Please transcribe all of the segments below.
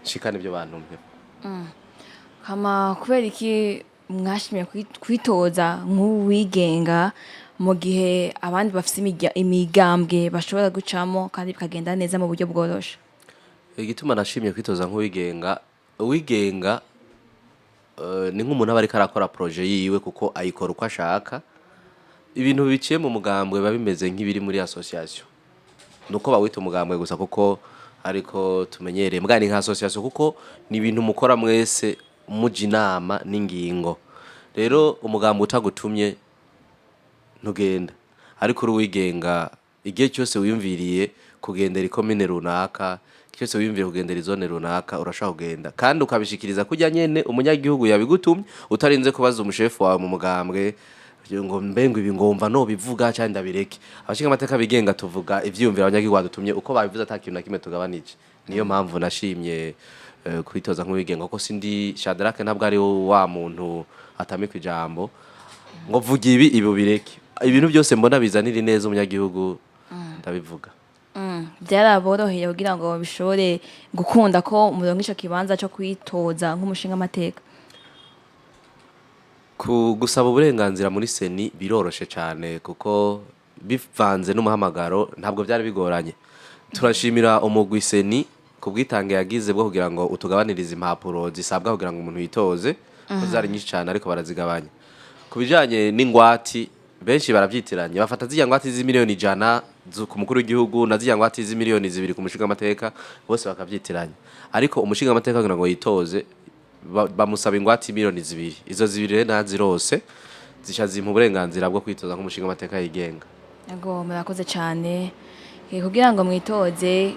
shikana ibyo bantumye. Kama kubera iki mwashimye kwitoza nk'uwigenga mu gihe abandi bafite imigambwe bashobora gucamo kandi bikagenda neza mu buryo bworoshe? Igituma nashimye kwitoza nk'uwigenga, uwigenga ni nk'umuntu aba ariko arakora projet yiwe kuko ayikora uko ashaka. Ibintu biciye mu mugambwe biba bimeze nk'ibiri muri association. Nuko bawita umugambwe gusa kuko ariko tumenyereye mbwa ni nka association kuko ni ibintu mukora mwese muji inama n'ingingo. Rero umugambwe utagutumye ntugenda, ariko uwigenga igihe cyose wiyumviriye kugendera ikomine runaka, cyose wiyumviriye kugendera izone runaka urashaka kugenda kandi ukabishikiriza kujya nyene umunyagihugu yabigutumye utarinze kubaza umushefu wawe mu mugambwe ngo mbengo ibi ngomva no bivuga cyane ndabireke. Abashinga amateka bigenga tuvuga ivyiyumvira abanyagihugu badutumye uko babivuze atakintu na kimwe tugabanije. Niyo mpamvu nashimye kwitoza nk'uwigenga kuko sindi Shadrack ntabwo ari wa muntu atamika ijambo ngo vuga ibi bireke. Ibintu byose mbona bizanira neza umunyagihugu ndabivuga. Byaraboroheye kugira ngo bishobore gukunda ko umurongo ico kibanza cyo kwitoza nk'umushinga amateka. Gusaba uburenganzira muri seni biroroshe cyane kuko bivanze n'umuhamagaro ntabwo byari bigoranye. Turashimira umugwi seni kubwitange yagize bwo kugira ngo utugabanirize impapuro zisabwa kugira ngo umuntu yitoze, zari nyinshi cyane ariko barazigabanya. Kubijanye n'ingwati benshi baravyitiranye, bafata zijya ngwati z'imiliyoni 100 ku mukuru w'igihugu na zijya ngwati z'imiliyoni 2 ku mushinga amateka, bose bakavyitiranya. Ariko umushinga amateka kugira ngo yitoze bamusaba ingwati miliyoni 2. Izo 2 rero nazirose zisha zimpa uburenganzira bwo kwitoza nk'umushinga amateka yigenga. Ego murakoze cyane. Kugira ngo mwitoze,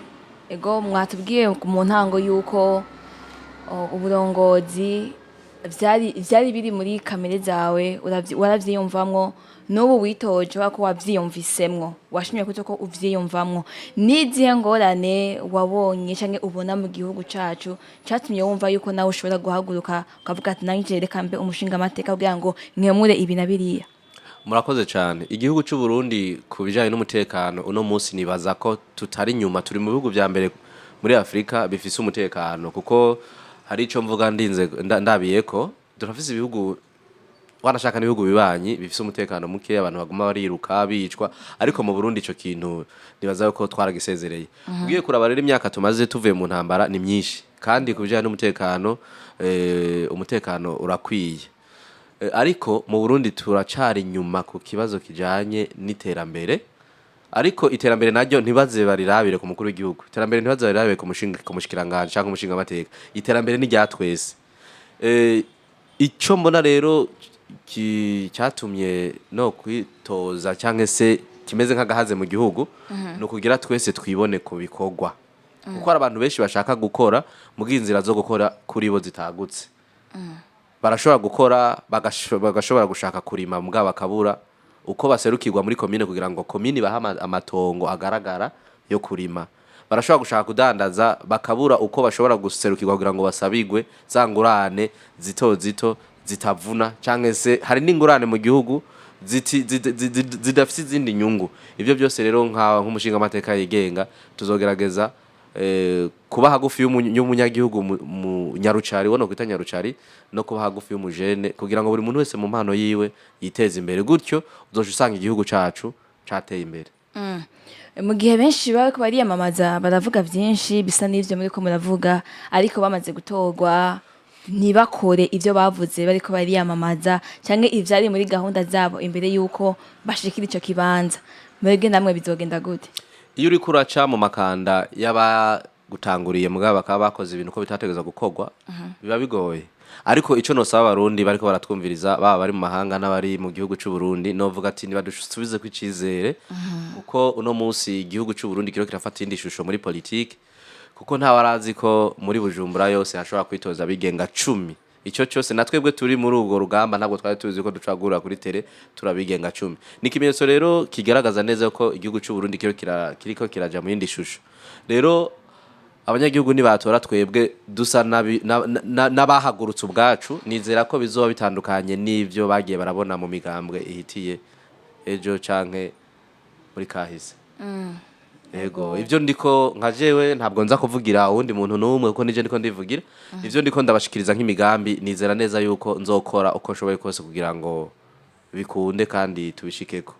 ego mwatubwiye mu ntango yuko uburongozi vyari biri muri kamere zawe waravyiyumvamwo, n'ubu witoje ko wavyiyumvisemwo, washimye ko uvyiyumvamwo. Nizihe ngorane wabonye canke ubona mu gihugu cacu cyatumye wumva yuko nawe ushobora guhaguruka ukavuga ati nanje reka mbe umushinga amateka kugira ngo nkemure ibi na biriya? Murakoze cyane. Igihugu cy'u Burundi kubijanye n'umutekano uno munsi nibaza ko tutari nyuma, turi mu bihugu bya mbere muri Afrika bifise umutekano kuko hari ico mvuga ndinze ndabiyeko turafise ibihugu wanashaka n'ibihugu bibanyi bifise umutekano muke, abantu baguma bariruka bicwa, ariko mu Burundi ico kintu nibaza ko twaragisezereye. Ugiye kuraba rero imyaka tumaze tuvuye mu ntambara ni myinshi kandi kubijanye n'umutekano umutekano urakwiye. Ariko mu Burundi turacari nyuma ku kibazo kijanye n'iterambere, ariko iterambere naryo ntibaze barirabire ku mukuru w'igihugu, iterambere ntibaze barirabire ku mushikiranganje cyangwa umushinga amateka, iterambere ni rya twese. Ico mbona rero cyatumye no kwitoza cyangwa se kimeze nk'agahaze mu gihugu no kugira twese twibone ku bikorwa, kuko abantu benshi bashaka gukora mu bw'inzira zo gukora kuri bo zitagutse. Barashobora gukora bagashobora gushaka kurima mugabo bakabura uko baserukirwa muri komine kugira ngo komine baha amatongo agaragara yo kurima. Barashobora gushaka kudandaza bakabura uko bashobora guserukirwa kugira ngo basabigwe zangurane zito zitavuna, canke se hari n'ingurane mu gihugu zidafite izindi nyungu. Ivyo byose rero nk'umushinga amateka yigenga tuzogerageza kuba hagufi y'umunyagihugu mu nyarucari, wono kwita nyarucari, no kuba hagufi y'umujene kugira ngo buri muntu wese mu mpano yiwe yiteze imbere, gutyo uzoje usanga igihugu cacu cateye imbere. Mu gihe benshi bariko bariyamamaza baravuga byinshi bisa n'ivyo muri ko muravuga, ariko bamaze gutorwa ntibakore ivyo bavuze bariko bariyamamaza canke ivyari muri gahunda zabo imbere yuko bashikira ico kibanza. Mwebwe namwe bizogenda gute? Iyo uri kuraca mu makanda y'abagutanguriye mugabo bakaba bakoze ibintu ko bitategeza gukorwa, biba bigoye. Ariko ico nosaba abarundi bariko baratwumviriza, baba bari mu mahanga n'abari mu gihugu cy'u Burundi, novuga ati nibadusubize ku icizere, kuko uno munsi igihugu cy'u Burundi kiro kirafata indi shusho muri politike, kuko nta warazi ko muri Bujumbura yose hashobora kwitoza bigenga 10. Ico cyose natwebwe turi muri ubwo rugamba ntabwo twari tuzi ko ducagura kuri tele turabigenga 10. Nikimenyetso rero kigaragaza neza ko igihugu cy'u Burundi kiriko kiraja mu yindi shusho. Rero abanyagihugu nibatora twebwe dusa n'abahagurutse ubwacu, nizera ko bizoba bitandukanye n'ivyo bagiye barabona mu migambwe ihitiye ejo canke muri kahise. Ego, ivyo ndiko nka jewe ntabwo nza kuvugira uwundi muntu n'umwe kuko nije ndiko ndivugira. Ivyo ndiko ndabashikiriza nk'imigambi nizera neza yuko nzokora uko nshoboye kose kugira ngo bikunde kandi tubishikeko.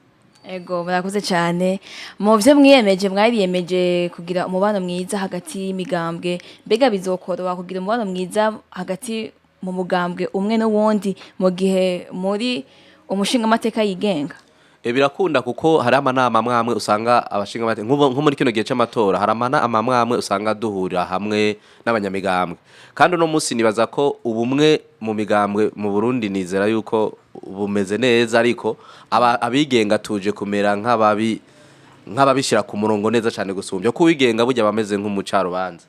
Ego murakoze cyane mu byo mwariyemeje kugira umubano mwiza hagati y'imigambwe mbega bizokoroha kugira umubano mwiza hagati mu mugambwe umwe n'uwundi mu gihe muri umushinga amateka yigenga. Birakunda kuko hari amanama amwe usanga abashinga amateka nko muri kino gihe c'amatora hari amanama amwe usanga duhurira hamwe n'abanyamigambwe, kandi uno munsi nibaza ko ubumwe mu migambwe mu Burundi nizera yuko bumeze neza, ariko abigenga tuje kumera nk'ababishira ku murongo neza cyane gusumbya ko wigenga burya bameze nk'umucarubanza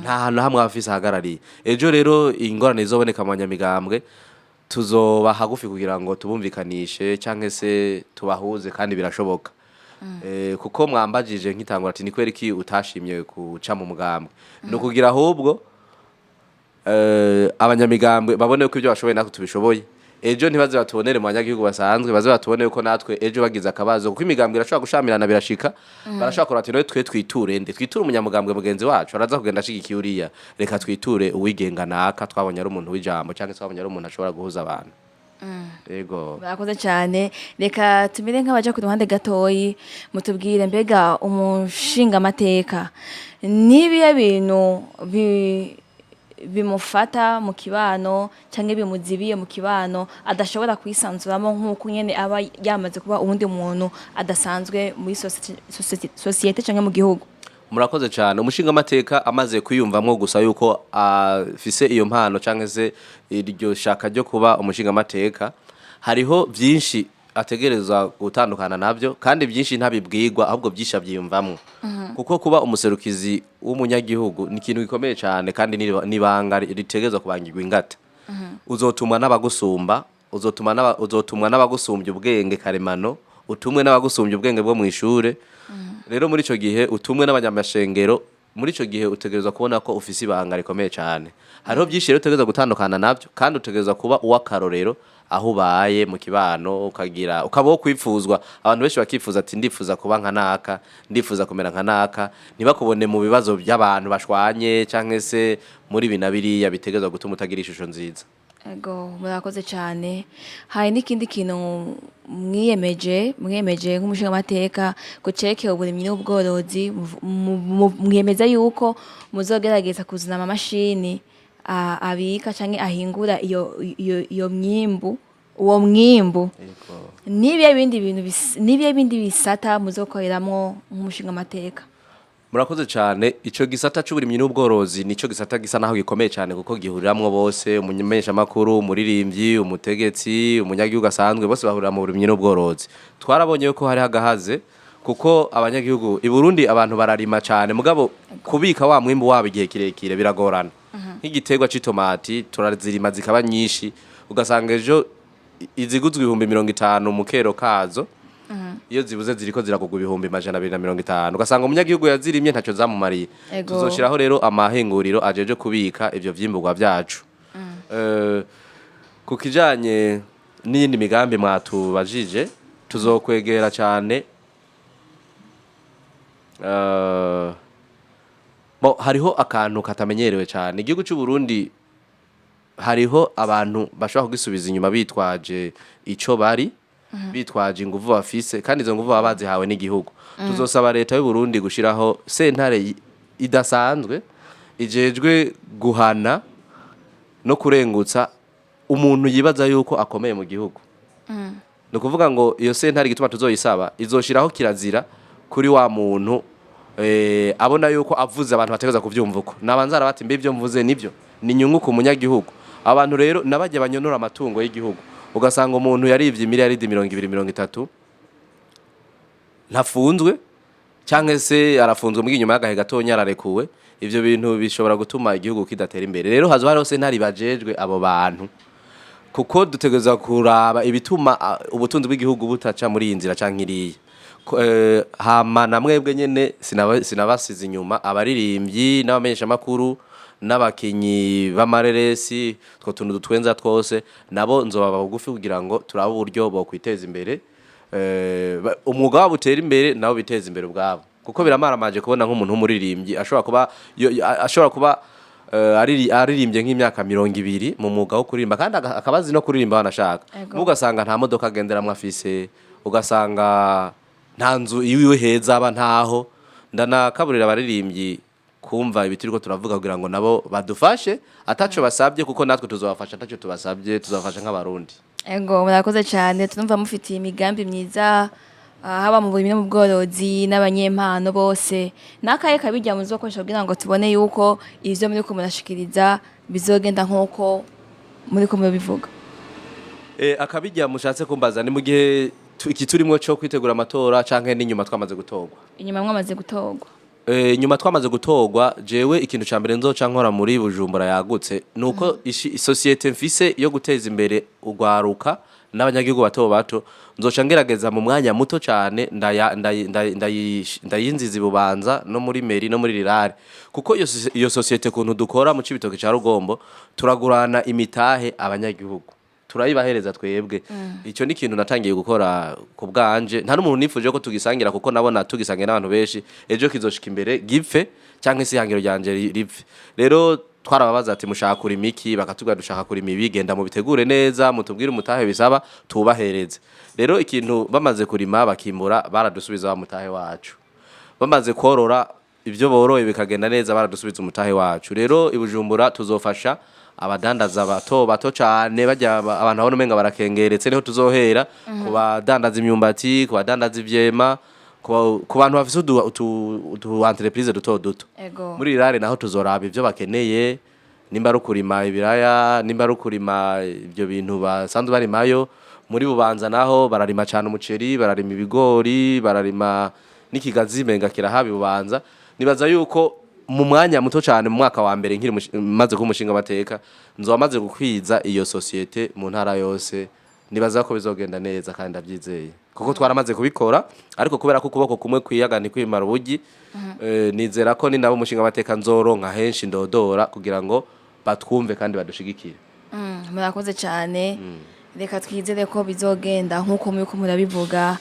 nta hantu hamwe afise hagarariye. Ejo rero ingorane zoboneka mu banyamigambwe tuzoba hagufi kugira ngo tubumvikanishe canke se tubahuze, kandi birashoboka. Kuko mwambajije nk'itangura ati ni kweri ki utashimye kuca mu mugambwe, no kugira ahubwo abanyamigambwe babone ko ibyo bashoboye natwe tubishoboye. Ejo ntibaze batubonere mu banyagihugu basanzwe, baze batubone ko natwe ejo bagize akabazo, kuko imigambwe irashobora gushamirana birashika. Barashobora kurata ino twe twiture umunyamugambwe mugenzi wacu araza kugenda ashigikiye uriya, reka twiture uwigenga naka twabonye ari umuntu w'ijambo cyangwa twabonye ari umuntu ashobora guhuza abantu. Yego murakoze cyane, reka tumire nk'abaja ku ruhande gatoyi mutubwire mbega umushinga amateka nibiye bintu bimufata mu kibano cyangwa bimuzibiye mu kibano adashobora kwisanzuramo nk'uko nyene aba yamaze kuba uwundi muntu adasanzwe muri societe cyangwa mu gihugu. Murakoze cyane. Umushinga amateka amaze kwiyumvamwo gusa yuko afise iyo mpano cyangwa se iryo shaka ryo kuba umushinga amateka, hariho byinshi ategerezwa gutandukana nabyo, kandi byinshi ntabibwirwa ahubwo byinshi abyiyumvamwo. Kuko kuba umuserukizi w'umunyagihugu ni ikintu gikomeye cyane, kandi nibanga ritegerezwa kubangirwa ingata. Uzotumwa n'abagusumba, uzotumwa n'abagusumbya ubwenge karemano, utumwe n'abagusumbya ubwenge bwo mu ishure. Rero muri ico gihe utumwe n'abanyamashengero, muri ico gihe utegerezwa kubona ko ufise ibanga rikomeye cyane. Hariho byinshi rero utegerezwa gutandukana nabyo, kandi utegerezwa kuba uw'akarorero aho ubaye mu kibano, ukabaho kwifuzwa. Abantu benshi bakifuza ati ndifuza kuba nka naka, ndifuza kumera nka naka, ntibakubone mu bibazo by'abantu bashwanye canke se muri binabiriya bitegerezwa gutuma utagira ishusho nziza. Ego murakoze cyane. Hari n'ikindi kintu mwiyemeje nk'umushinga amateka ko cekeye uburimyi n'ubworozi, mwiyemeza yuko muzogerageza kuzana amamashini abika canke ahingura iyo myimbu, uwo mwimbu. Nibiye bindi bisata muzokoreramo nk'umushinga amateka. Murakoze cyane. Ico gisata c'uburimyi n'ubworozi nico gisata gisa naho gikomeye cyane kuko gihuriramwo bose, umumenyesha makuru, umuririmbyi, umutegetsi, umunyagihugu asanzwe, bose bahurira mu burimyi n'ubworozi. Twarabonye ko hari hagahaze kuko abanyagihugu i Burundi abantu bararima cyane, mugabo kubika wa mwimbu wabo igihe kirekire biragorana. Nk'igiterwa c'itomati turazirima zikaba nyinshi, ugasanga ejo iziguzwe 50 mu kero kazo, iyo zibuze ziriko ziragugwa 250, ugasanga umunyagihugu yazirimye ntacyo zamumariye. Tuzoshiraho rero amahinguriro ajeje kubika ivyo vyimburwa vyacu. Ku kijanye n'iyindi migambi mwatubajije, tuzokwegera cyane. Hariho akantu katamenyerewe cyane. Igihugu cy'u Burundi hariho abantu bashobora kugisubiza inyuma bitwaje ico bari, bitwaje inguvu bafise, kandi izo nguvu baba bazihawe n'igihugu. Tuzosaba leta y'u Burundi gushiraho sentare idasanzwe ijejwe guhana no kurengutsa umuntu yibaza yuko akomeye mu gihugu. No kuvuga ngo iyo sentare gituma tuzoyisaba izoshiraho kirazira kuri wa muntu abona yuko avuze abantu bategeza kuvyumva uko nabanza arabati mbe ibyo mvuze nibyo ni nyungu ku munyagihugu. Abantu rero nabajye banyonora amatungo y'igihugu, ugasanga umuntu yarivye miliyaridi 230 ntafunzwe canke se arafunzwe mu ginyuma y'agahe gatonya ararekuwe. Ivyo bintu bishobora gutuma igihugu kidatera imbere. Rero hazo hari hose ntari bajejwe abo bantu, kuko dutegeza kuraba ibituma ubutunzi bw'igihugu butaca muri iyi nzira canke iriya. Hama na mwebwe nyene sinabasize inyuma abaririmbyi n'abamenyesha makuru n'abakinyi b'amareresi, two tuntu dutwenza twose nabo nzobaba bugufi kugira ngo turabe uburyo bwo kwiteza imbere, umwuga wabo utera imbere nabo biteza imbere ubwabo. kuko biramaramaje kubona nk'umuntu w'umuririmbyi ashobora kuba aririmbye nk'imyaka 200 mu mwuga wo kuririmba kandi akabazi no kuririmba banashaka ugasanga nta modoka agenderamwe afise ugasanga nta nzu iwiwe heza aba ntaho ndanakaburira abaririmbyi kumva ibitiriko turavuga kugira ngo nabo badufashe ataco basabye kuko natwe tuzobafasha ataco tubasabye tuzabafasha nk'abarundi. Ego murakoze cyane tunumva mufitiye imigambi myiza haba mu burimyi no mu bworozi n'abanyempano bose nakaye kabijya muzokoresha kugira ngo tubone yuko ivyo muri ko murashikiriza bizogenda nkuko muri ko mubivuga. Akabijya mushatse kumbaza ni mu gihe iki turimo cyo kwitegura amatora canke n'inyuma twamaze gutogwa. Inyuma mwamaze gutogwa. Inyuma twamaze gutogwa jewe ikintu ca mbere nzoca nkora muri Bujumbura yagutse nuko societe mfise yo guteza imbere ugwaruka n'abanyagihugu bato nzoca ngerageza mu mwanya muto cyane ndayinziza ibubanza no muri meri no muri rirare kuko iyo societe kuntu dukora mu cibitoke ca Rugombo turagurana imitahe abanyagihugu turayibahereza twebwe ico ni kintu natangiye gukora ku bwanje nta n'umuntu nifuje ko tugisangira kuko nabona tugisangira n'abantu benshi ejo kizoshika imbere gipfe canke se ihangiro ryanje ripfe rero twarababaza ati mushaka kuri miki bakatubwira dushaka kuri mibi genda mu bitegure neza mutubwire umutahe bisaba tubahereze rero ikintu bamaze kurima bakimbura baradusubiza wa mutahe wacu bamaze korora ivyo boroye bikagenda neza baradusubiza umutahe wacu rero ibujumbura tuzofasha abadandaza bato cyane bajya abantu abone menga barakengeretse niho tuzohera ku badandaza imyumbati ku badandaza ivyema ku bantu bafise utu entreprise duto muri rirare naho tuzoraba ivyo bakeneye nimba ari kurima ibiraya nimba ari kurima ibyo bintu basanzwe barimayo muri bubanza naho bararima cyane umuceri bararima ibigori bararima n'ikigazi menga kirahabi bubanza nibaza yuko mu mwanya muto cyane mu mwaka wa mbere nkiri maze kumushinga amateka nzomaze gukwiza iyo societe mu ntara yose nibaza ko bizogenda neza kandi ndabyizeye kuko twaramaze kubikora ariko kubera ko kuboko kumwe kwiyaga ni kwimara ubugi nizera ko ni nabo mushinga amateka nzoronka henshi ndodora kugira ngo batwumve kandi badushigikire. Murakoze cyane reka twizere ko bizogenda nkuko muri ko murabivuga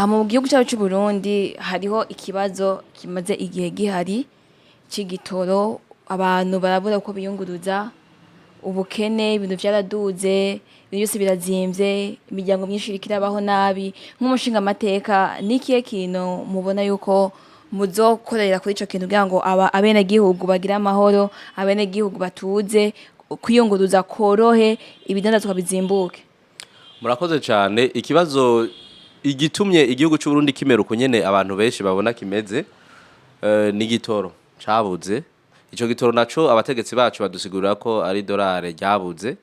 mu gihugu cyacu cy'u Burundi hariho ikibazo kimaze igihe gihari c'igitoro abantu barabura uko biyunguruza ubukene ibintu byaraduze byose birazimvye imiryango myinshi irikirabaho nabi nk'umushinga amateka nikiye kintu mubona yuko muzokorera kuri ico kintu kugira ngo abenegihugu bagira amahoro abenegihugu batuze kwiyunguruza korohe ibidandazwa bizimbuke. Murakoze cyane ikibazo igitumye igihugu cy'u Burundi kimeruka nyene abantu benshi babona kimeze ni gitoro cabuze ico gitoro naco abategetsi bacu badusigurira ko ari dolare ryabuze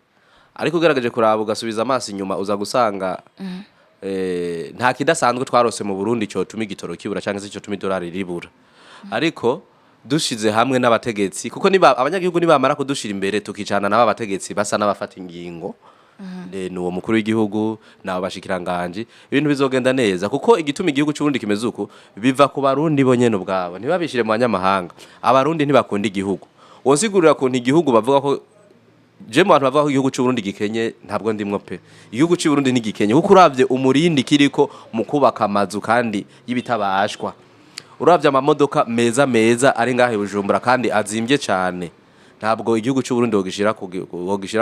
ariko ugerageje kuraba ugasubiza amaso inyuma uza gusanga nta kidasanzwe twarose mu Burundi cyo tumi gitoro kibura cyangwa se cyo tumi dolare ribura ariko dushize hamwe n'abategetsi kuko niba abanyagihugu nibamara kudushira imbere tukicana nabo abategetsi basa n'abafata ingingo nuwo mukuru w'igihugu nabo bashikiranganje ibintu bizogenda neza kuko igituma igihugu cy'uburundi kimeze uko biva ku barundi bonyene ubwabo ntibabishire mu banyamahanga abarundi ntibakunda igihugu wonsigurira kuntu igihugu bavuga ko je mu bantu bavuga ko igihugu cy'uburundi gikenye ntabwo ndimwo pe igihugu cy'uburundi ntigikenye kuko uravye umurindi kiriko mu kubaka amazu kandi y'ibitabashwa uravye amamodoka meza ari ngahe Bujumbura kandi azimbye cyane ntabwo igihugu cy'u Burundi wogishira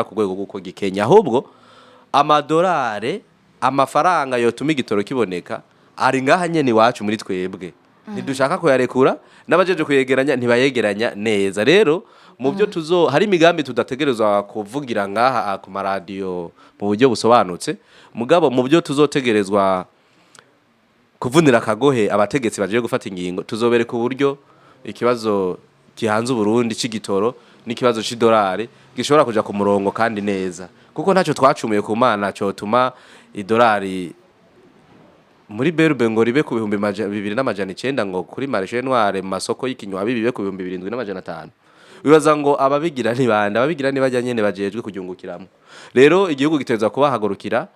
ku rwego guko gikenya ahubwo amadolare amafaranga yotuma igitoro kiboneka ari ngaha nyene iwacu muri twebwe ntidushaka kuyarekura n'abajeje kuyegeranya ntibayegeranya neza rero mu byo hari imigambi tudategerezwa kuvugira ngaha ku maradiyo mu buryo busobanutse mugabo mu byo tuzotegerezwa kuvunira akagohe abategetsi baje gufata ingingo tuzobereka uburyo ikibazo kihanze Burundi c'igitoro n'ikibazo c'idolari gishobora kuja ku murongo kandi neza kuko ntacyo twacumuye ku mana cyo tuma idolari muri berbe ngo ribe ku 2200 ngo kuri marché noire mu masoko y'ikinywa bibe ku 2750 bibaza ngo ababigira nibajya nyene bajejwe kugyungukiramo rero igihugu giteza kubahagurukira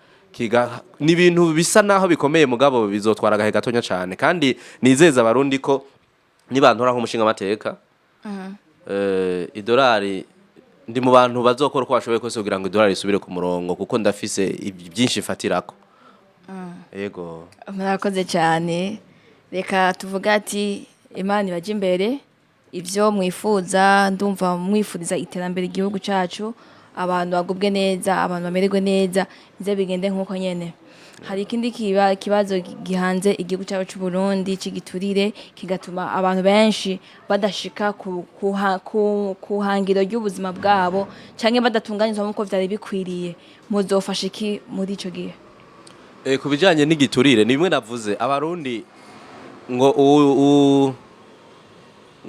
ni ibintu bisa naho bikomeye mugabo bizotwara gahe gatonya cyane kandi nizeza abarundi ko nibantora nk'umushinga amateka idolari ndi mu bantu bazokora uko bashoboye kose kugira ngo idolari isubire ku murongo kuko ndafise byinshi fatirako yego murakoze cyane reka tuvuga ati Imana ibaje imbere ivyo mwifuza, ndumva mwifuriza iterambere igihugu cacu, abantu bagubwe neza, abantu bamererwe neza, nze bigende nkuko nyene. Hari ikindi kibazo gihanze igihugu cyacu cy'u Burundi c'igiturire kigatuma abantu benshi badashika ku hangiro ry'ubuzima bwabo canke badatunganizwa nkuko vyari bikwiriye. Muzofasha iki muri ico gihe? Ku bijanye n'igiturire ni bimwe navuze, abarundi ngo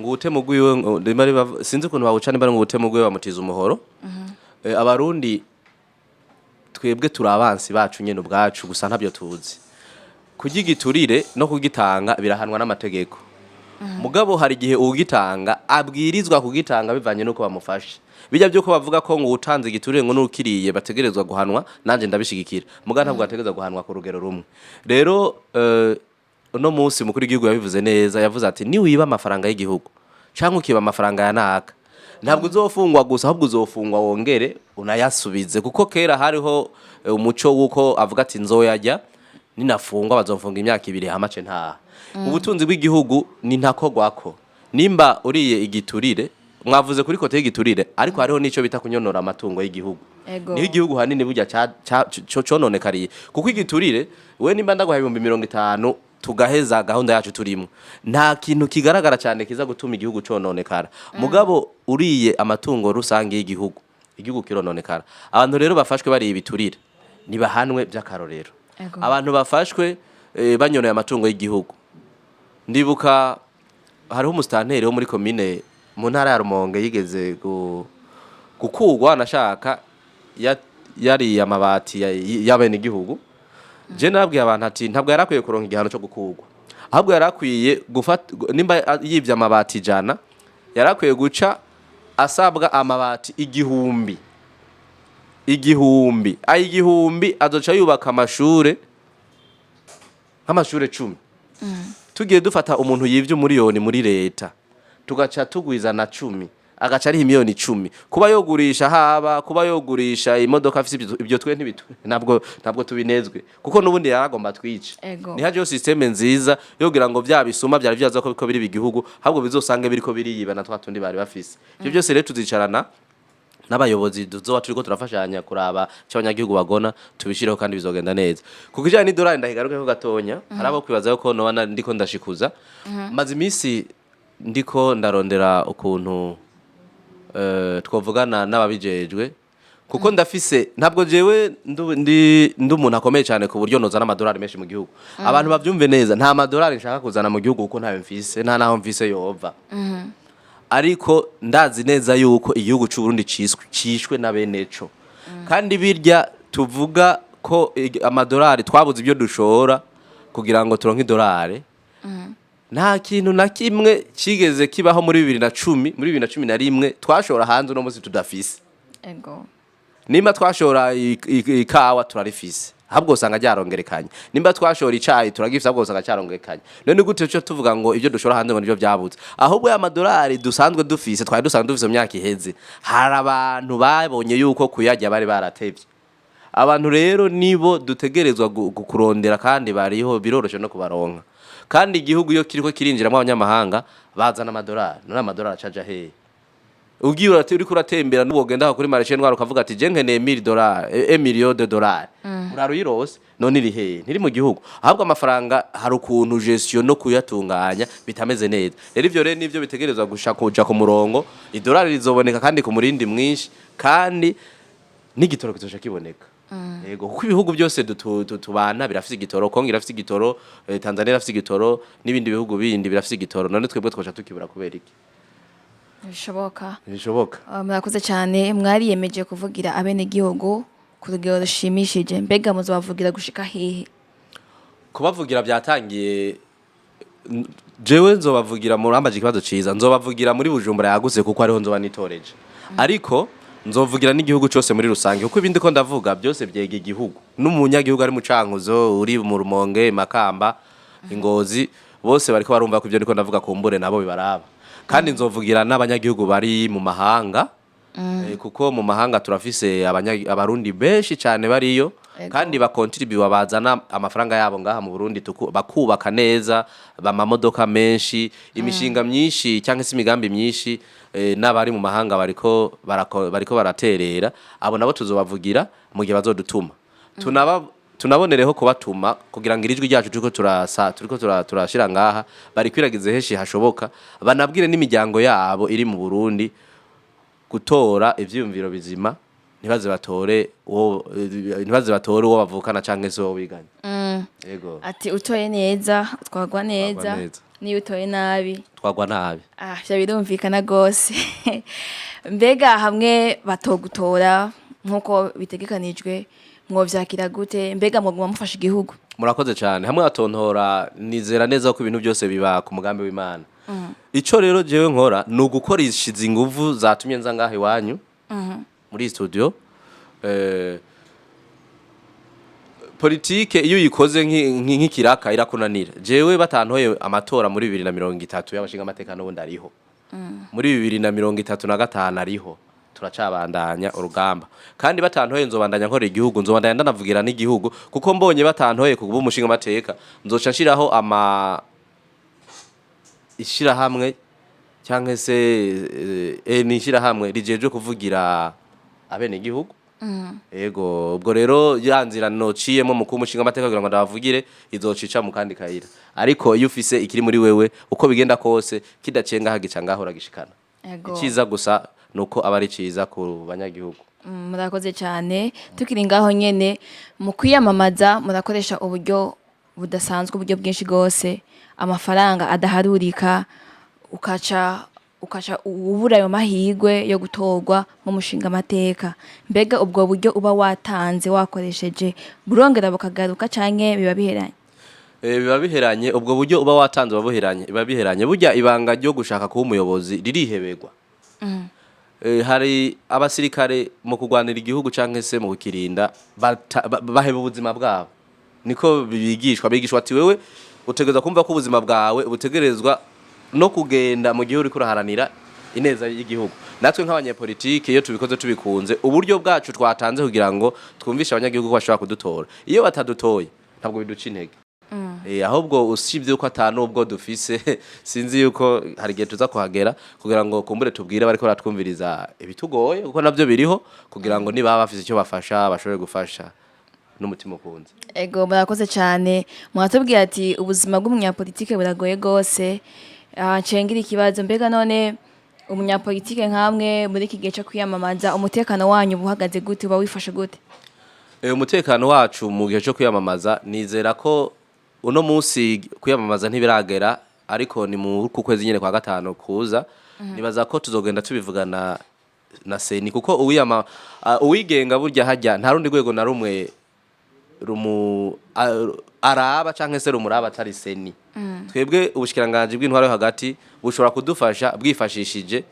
utemugwiwe sinzi ukuntu bawucana bari ngo utemugwiwe bamutiza umuhoro. Abarundi twebwe turi abansi bacu nyene ubwacu gusa ntabyo tuzi. Kugigiturire no kugitanga birahanwa n'amategeko. Mugabo hari igihe ugitanga abwirizwa kugitanga bivanye nuko bamufashe. Bijya byo ko bavuga ko ngo utanze igiturire ngo nukiriye bategerezwa guhanwa, nanje ndabishigikira. Muga ntabwo bategerezwa guhanwa ku rugero rumwe. Rero uno munsi mukuru w'igihugu yabivuze neza, yavuze ati ni wiba amafaranga y'igihugu canke ukiba amafaranga ya naka, ntabwo uzofungwa gusa ahubwo uzofungwa wongere unayasubize, kuko kera hariho umuco wuko avuga ati nzoyajya ninafungwa bazomfunga imyaka 2 hamace ntaha. Ubutunzi bw'igihugu ni ntakogwako. Nimba uriye igiturire, mwavuze kuri kote y'igiturire, ariko hariho nico bita kunyonora amatungo y'igihugu. Niho igihugu hanini burya cononekariye, kuko igiturire we nimba ndaguha 50 tugaheza gahunda yacu turimo, nta kintu kigaragara cyane kiza gutuma igihugu cononekara. Mugabo uriye amatungo rusange y'igihugu, igihugu kirononekara. Abantu rero bafashwe bari ibiturire nibahanwe by'akarorero. Abantu bafashwe banyoneye amatungo y'igihugu, ndibuka hariho umustanteri wo muri commune mu ntara ya Rumonge yigeze gukugwa nashaka yari amabati y'abene igihugu. Je nabwiye abantu ati ntabwo yarakwiye kuronka igihano cyo gukugwa, ahubwo yarakwiye gufata nimba yivye amabati jana, yarakwiye guca asabwa amabati 1000 azoca yubaka amashure nk'amashure 10. Tugiye dufata umuntu yivye umuriyoni muri leta tugaca tugwiza na 10 agaca ari miliyoni 10, kuba yogurisha haba kuba yogurisha imodoka afise ibyo twe ntabwo tubinezwe, kuko nubundi yaragomba twice. Nihaje yo systeme nziza yogira ngo byabisuma byari byaza ko biko biri bigihugu, ahubwo bizosange biriko biriyiba na twatundi bari bafise. Ibyo byose rero tuzicarana n'abayobozi duzoba turiko turafashanya kuraba cy'abanyagihugu bagona tubishireho kandi bizogenda neza. Kuko ijana n'idolari ndahigaruke ko gatonya, harabo kwibaza yuko nobana ndiko ndashikuza. Maze imisi ndiko ndarondera ukuntu twovugana n'ababijejwe, kuko ndafise ntabwo jewe ndi umuntu akomeye cyane ku buryo nozana amadolari menshi mu gihugu. Abantu bavyumve neza, nta madolari nshaka kuzana mu gihugu kuko ntayo mfise, nta naho mfise yova. Ariko ndazi neza yuko igihugu cy'u Burundi cishwe na beneco, kandi birya tuvuga ko amadolari twabuze ibyo dushora kugira ngo turonke idolari. Nta kintu na kimwe kigeze kibaho muri 2010 muri 2011 twashora hanze no musi tudafise. Nimba twashora ikawa turarifise, ahubwo usanga ryarongerekanye. Nimba twashora icayi turagifise, ahubwo usanga cyarongerekanye. None gute cyo tuvuga ngo ibyo dushora hanze ngo nibyo byabuze, ahubwo ya madolari dusanzwe dufise twari dusanzwe dufise myaka iheze. Hari abantu babonye yuko kuyajya bari baratevye. Abantu rero nibo dutegerezwa kurondera, kandi bariho biroroshe no kubaronka. Kandi igihugu yo kiriko kirinjiramo abanyamahanga bazana amadolari, none amadolari acaja he? Ugiye uri kuratembera n'ubogenda kuri marché ntwaro ukavuga ati je nkeneye $1 million, uraruyirose none iri he? Ntiri mu gihugu, ahubwo amafaranga hari ukuntu gestion no kuyatunganya bitameze neza. Rero ivyo rero nivyo bitegerezwa gushaka ku murongo, idolari rizoboneka kandi ku murindi mwinshi, kandi n'igitoro kizoca kiboneka. Yego, kuko ibihugu byose tubana birafise igitoro, Kongo irafise igitoro, Tanzania irafise igitoro, n'ibindi bihugu bindi birafise igitoro. None twebwe twoca tukibura kubera iki? Bishoboka. Murakoze cyane, mwariyemeje kuvugira abenegihugu ku rugero rushimishije. Mbega muzobavugira gushika hehe? Kubavugira byatangiye, jewe nzobavugira mu rambaje ikibazo ciza, nzobavugira muri Bujumbura yaguse kuko ariho nzoba nitoreje. Ariko nzovugira n'igihugu cyose muri rusange, kuko ibindi ko ndavuga byose byege igihugu. N'umunyagihugu ari mu Cankuzo, uri mu Rumonge, Makamba, Ingozi, bose bariko barumva ko ibyo ndiko ndavuga kumbure nabo bibaraba. Kandi nzovugira n'abanyagihugu bari mu mahanga, kuko mu mahanga turafise abarundi benshi cyane bariyo, kandi bakontribuwa bazana amafaranga yabo ngaha mu Burundi bakubaka neza bamamodoka menshi imishinga myinshi cyangwa se imigambi myinshi n'abari mu mahanga bariko baraterera abo nabo tuzobavugira mu gihe bazodutuma tunabonereho kubatuma kugira ngo irijwi ryacu turiko turashira ngaha bari kwiragize heshi hashoboka banabwire n'imiryango yabo iri mu Burundi gutora ivyumviro bizima ntibaze batore uwo bavukana canke se uwo biganye. Yego. Ati utoye neza twagwa neza niyo utoye nabi twagwa nabi. Vya birumvikana gose. Mbega hamwe batogutora nkuko bitegekanijwe mwovyakira gute mbega mwoguma mufasha igihugu? Murakoze cyane hamwe atontora nizera neza ko ibintu byose biba ku mugambi w'Imana. Ico rero jewe nkora no gukoreshiza inguvu zatumye nza ngahe wanyu muri studio politike iyo uyikoze nk'ikiraka irakunanira. Jewe batantoye amatora muri 2030 y'abashinga amateka n'ubundi ariho muri 2035 ariho turacabandanya urugamba kandi batantoye nzobandanya nkora igihugu nzobandanya ndanavugira n'igihugu kuko mbonye batantoye kuba umushinga amateka nzoca nshiraho ishira hamwe cyangwa se nishira hamwe rijeje kuvugira abene igihugu. Ego ubwo rero yanzira nociyemo mu kumushinga amateka kugira ngo ndabavugire izocica mu kandi kayira ariko iyo ufise ikiri muri wewe uko bigenda kose kidacenga hagica ngaho ragishikana. Iciza gusa nuko abari ciza ku banyagihugu. Murakoze cyane tukiri ngaho nyene mu kwiyamamaza murakoresha uburyo budasanzwe uburyo bwinshi gose amafaranga adaharurika ukaca ubura ayo mahigwe yo gutorwa mu mushinga amateka mbega ubwo buryo uba watanze wakoresheje burongera bukagaruka canke biba biheranye? Biba biheranye ubwo buryo uba watanze biba biheranye burya ibanga ryo gushaka kuba umuyobozi ririheberwa. Hari abasirikare mu kugwanira igihugu canke se mu kukirinda baheba ubuzima bwabo niko bigishwa ati wewe utegerezwa kumva ko ubuzima bwawe ubutegerezwa no kugenda mu gihe uri kuraharanira ineza y'igihugu. Natwe nk'abanyepolitike iyo tubikoze tubikunze uburyo bwacu twatanze kugira ngo twumvishe abanyagihugu ko bashobora kudutora iyo batadutoye ntabwo biduca intege. Ahubwo usibye uko atanubwo dufise sinzi yuko hari gihe tuza kuhagera kugira ngo kumbure tubwire bariko baratwumviriza ibitugoye kuko navyo biriho kugira ngo niba bafise icyo bafasha bashobore gufasha n'umutima ukunze. Ego murakoze cyane mwatubwiye ati ubuzima bw'umunyapolitike buragoye gose cengira ikibazo mbega none umunyapolitike nkamwe muri iki gihe cyo kwiyamamaza umutekano wanyu buhagaze gute uba wifashe gute? Umutekano wacu mu gihe cyo kwiyamamaza nizera ko uno munsi kwiyamamaza ntibiragera ariko ni mu kwezi nyene kwa gatano kuza nibaza ko tuzogenda tubivugana na seni kuko uwigenga burya hajya nta rundi rwego na rumwe araba canke se rumuraba atari seni. Twebwe ubushikiranganje bw'intwaro yo hagati bushobora kudufasha bwifashishije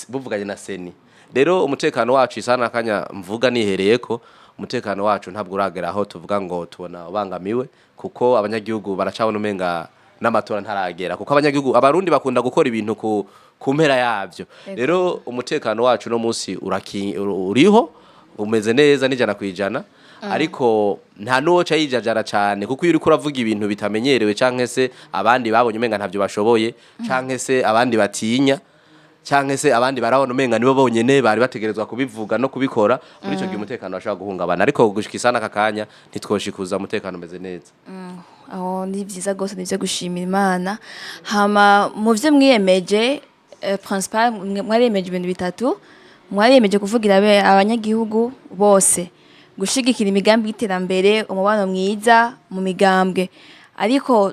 buvuganye na seni. Rero umutekano wacu isana kanya mvuga nihereyeko umutekano wacu ntabwo uragera aho tuvuga ngo tubona ubangamiwe kuko abanyagihugu baracabona umenga n'amatora ntaragera kuko abanyagihugu abarundi bakunda gukora ibintu ku mpera yavyo. Rero umutekano wacu no munsi uriho umeze neza n'ijana kwijana ariko nta nuwo ca yijajara cyane kuko iyo uri kuravuga ibintu bitamenyerewe canke se abandi babonye umenga ntavyo bashoboye canke se abandi batinya canke se abandi barabona umenga nibo bonyene bari bategerezwa kubivuga no kubikora muri ico gihe umutekano washobora guhungabana ariko gushikisana kakanya ntitwoshikuza umutekano umeze neza. Aho ni byiza gose nivyo gushimira Imana hama mu vyo mwiyemeje principal mwaremeje ibintu bitatu mwaremeje kuvugira abanyagihugu bose gushigikira imigambi y'iterambere umubano mwiza mu migambwe ariko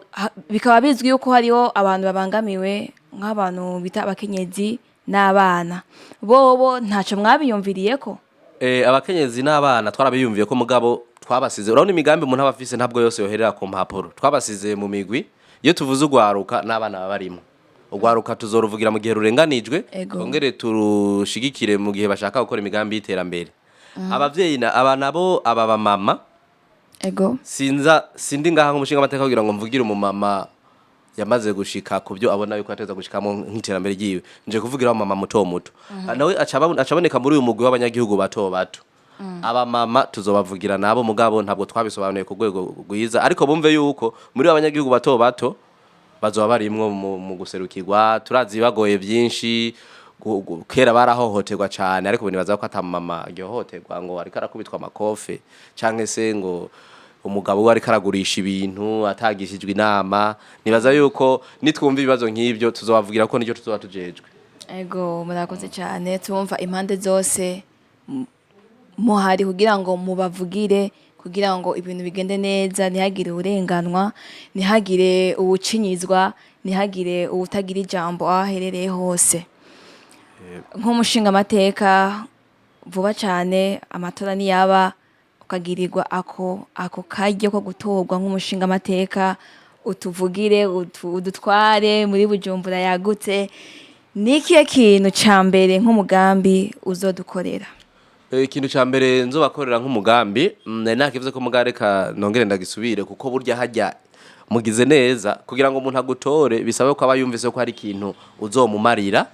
bikaba bizwi yuko hariho abantu babangamiwe nk'abantu bita abakenyezi n'abana bobo ntaco mwabiyumviriyeko? Abakenyezi n'abana twarabiyumviye ko mugabo twabasize urabona imigambi umuntu abafise ntabwo yose yoherera ku mpapuro twabasize mu migwi iyo tuvuze ugwaruka n'abana babarimo ugwaruka tuzoruvugira mu gihe rurenganijwe kongere turushigikire mu gihe bashaka gukora imigambi y'iterambere. Abavyeyi abana bo aba mama sindi ngaha nk'umushinga amateka kugira ngo mvugire umumama yamaze gushika kubyo abona yuko ateza gushikamo nk'iterambere giwe nje kuvugira mama muto nawe acaboneka muri uyu mugwi w'abanyagihugu bato abamama tuzobavugira nabo mugabo ntabwo twabisobanuye ku rwego rwiza ariko bumve yuko muri abanyagihugu bato bato bazoba barimwo mu guserukirwa turazi bagoye byinshi kera barahohoterwa cyane ariko nibaza ko atamama ryohoterwa ngo ariko arakubitwa amakofe canke se ngo umugabo we ariko aragurisha ibintu atagishijwe inama nibaza yuko nitwumva ibibazo nk'ibyo tuzobavugira ko nicyo tuzoba tujejwe. Ego murakoze cyane tumva impande zose muhari kugira ngo mubavugire kugira ngo ibintu bigende neza ntihagire uburenganwa ntihagire ubucinyizwa ntihagire ubutagira ijambo aherereye hose. Nk'umushinga amateka vuba cyane amatora niyaba ukagirirwa ako karyo ko gutorwa nk'umushinga amateka utuvugire udutware muri Bujumbura yagutse nikiye kintu ca mbere nk'umugambi uzodukorera? Ikintu ca mbere nzobakorera nk'umugambi nakivuze ko mugareka nongere ndagisubire kuko burya hajya mugize neza kugira ngo umuntu agutore bisabe ko aba yumvise ko hari ikintu uzomumarira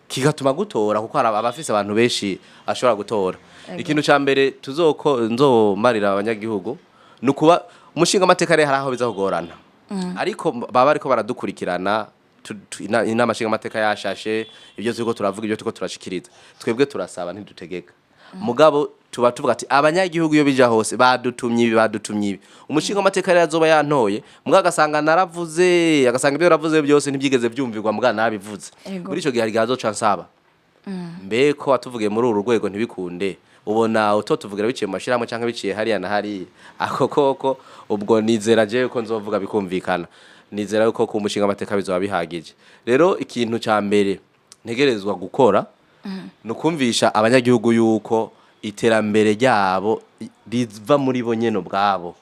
kigatuma gutora kuko abafise abantu benshi ashobora gutora. Ikintu ca mbere nzomarira abanyagihugu nukuba umushinga amateka hari aho biza kugorana ariko baba ariko baradukurikirana inama nshinga amateka yashashe ibyo turiko turavuga ibyo turiko turashikiriza twebwe turasaba ntidutegeka mugabo tuba tuvuga ati abanyagihugu iyo bija hose badutumye umushinga amateka rero azoba yantoye mugabo agasanga naravuze agasanga ibyo yaravuze byose ntibyigeze byumvirwa mugabo narabivuze muri ico gihe hari gazo nsaba mbeko watuvugiye muri uru rwego ntibikunde ubona utotuvugira biciye mu mashirahamwe canke biciye hariya na hari ako koko ubwo nizera je ko nzovuga bikumvikana nizera yuko ku mushinga amateka bizoba bihagije. Rero ikintu ca mbere ntegerezwa gukora nukumvisha abanyagihugu yuko iterambere ryabo riva muri bo nyene ubwabo.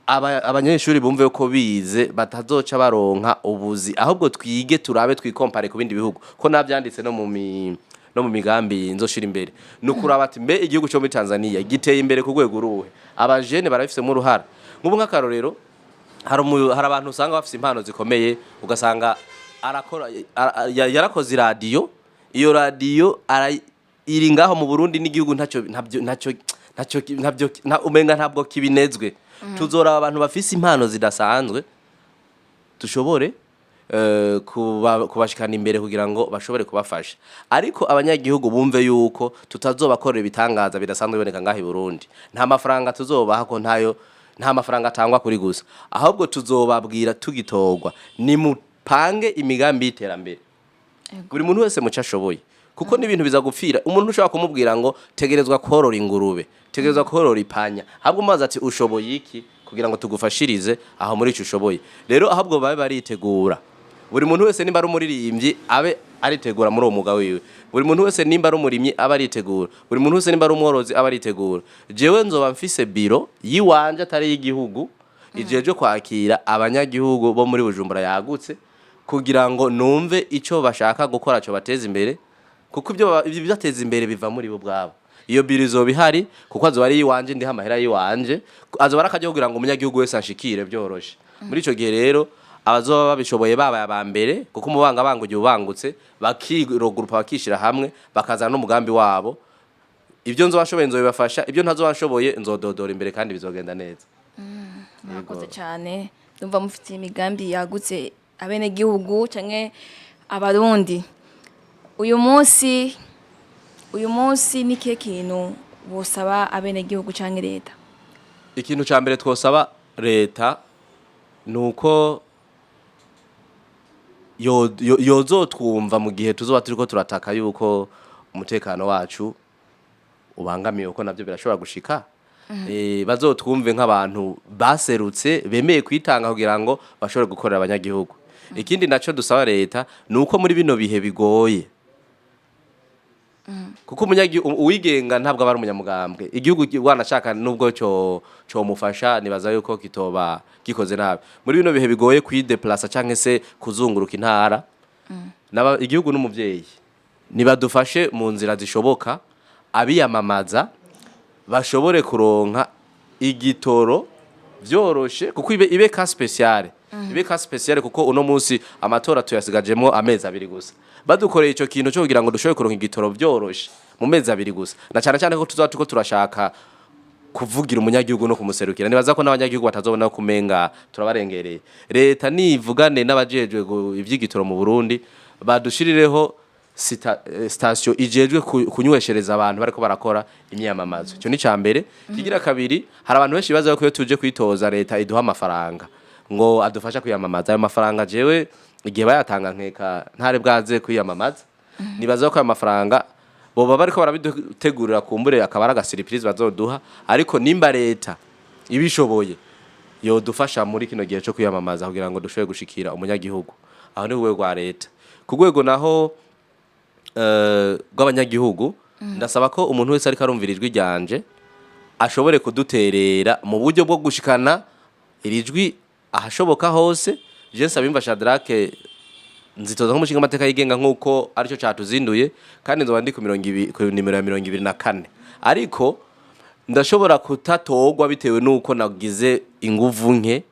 Abanyeshuri bumve ko bize batazoca baronka ubuzi ahubwo twige turabe twikompare ku bindi bihugu ko navyanditse no mu migambi nzoshira imbere nukuraba ati mbe igihugu cyo muri Tanzania giteye imbere ku rwego ruhe abajene barafise mu ruhara nk'ubu nk'akarorero hari abantu usanga bafise impano zikomeye ugasanga yarakoze radio iyo radio iri ngaho mu Burundi n'igihugu ntacyo umenga ntabwo kibinezwe tuzora abantu bafise impano zidasanzwe dushobore kubashikana imbere kugira ngo bashobore kubafasha ariko abanyagihugu bumve yuko tutazobakorera ibitangaza bidasanzwe biboneka ngaho i Burundi nta mafaranga tuzobaha ko nta mafaranga atangwa kuri gusa ahubwo tuzobabwira tugitorwa ni mupange imigambi y'iterambere buri muntu wese muca ashoboye kuko n'ibintu bizagupfira umuntu ushobora kumubwira ngo tegerezwa korora ingurube tegerezwa korora ipanya ahubwo maze ati ushoboye iki kugira ngo tugufashirize aho muri ico ushoboye rero ahubwo babe baritegura buri muntu wese nimba ari umuririmbyi abe aritegura muri uwo mwuga wiwe buri muntu wese nimba ari umurimyi aba aritegura buri muntu wese nimba ari umworozi aba aritegura jewe nzoba mfise biro yiwanje atari y'igihugu ijeje kwakira abanyagihugu bo muri Bujumbura yagutse kugira ngo numve ico bashaka gukora cyo bateza imbere kuko ibyo bibateza imbere biva muri bo bwabo iyo biro izoba ihari kuko azoba ari yiwanje ndi hamahera yiwanje azoba arakajya kugira ngo umunyagihugu wese anshikire byoroshe muri ico gihe rero abazoba babishoboye babaye abambere kuko umubanga bangugiye ubangutse bakirogurupa bakishira hamwe bakazana n'umugambi wabo ibyo nzobashoboye nzobibafasha ibyo ntazobashoboye nzododora imbere kandi bizogenda neza. Murakoze cyane ndumva mufite imigambi yagutse abene gihugu canke abarundi uyu munsi nikihe kintu bosaba abene gihugu canke leta? Ikintu ca mbere twosaba leta nuko yozotwumva mu gihe tuzoba turiko turataka yuko umutekano wacu ubangamiye uko navyo birashobora gushika bazotwumve nk'abantu baserutse bemeye kwitanga kugira ngo bashobore gukorera abanyagihugu. Ikindi naco dusaba leta nuko muri bino bihe bigoye kuko uwigenga ntabwo abari umunyamugambwe igihugu wanashaka nubwo cyo mufasha nibaza yuko kitoba gikoze nabi muri bino bihe bigoye kwideplace canke se kuzunguruka intara igihugu n'umuvyeyi nibadufashe mu nzira zishoboka abiyamamaza bashobore kuronka igitoro vyoroshe kuko ibe ka speciale kuko uno munsi amatora tuyasigajemo amezi abiri gusa badukoreye ico kintu cyo kugira ngo dushoboye kuronka igitoro byoroshe mu mezi 2 gusa na cyane cyane ko tuko turashaka kuvugira umunyagihugu no kumuserukira nibaza ko n'abanyagihugu batazobona kumenga turabarengereye leta nivugane n'abajejwe ivy'igitoro mu Burundi badushirireho station ijejwe kunyweshereza abantu bariko barakora imyamamazo cyo ni cyambere kigira kabiri hari abantu benshi baza ko tuje kwitoza leta iduha amafaranga ngo adufasha kwiyamamaza ayo mafaranga jewe igihe bayatanga nkeka ntare bwaze kwiyamamaza nibaza ko ayo mafaranga boba bariko barabidutegurira kumbure akabara surprise bazoduha ariko nimba leta ibishoboye yo dufasha muri kino gihe cyo kwiyamamaza kugira ngo dushobe gushikira umunyagihugu aho ni rwego rwa leta ku rwego naho rw'abanyagihugu ndasaba ko umuntu wese ariko arumvirijwe ryanje ashobore kuduterera mu buryo bwo gushikana irijwi ahashoboka hose je nsabimva Shadrack nzitoza nk'umushinga amateka yigenga nk'uko aricyo cyatuzinduye kandi nzoba ndi ku nimero ya 24 ariko ndashobora kutatogwa bitewe nuko nagize inguvu nke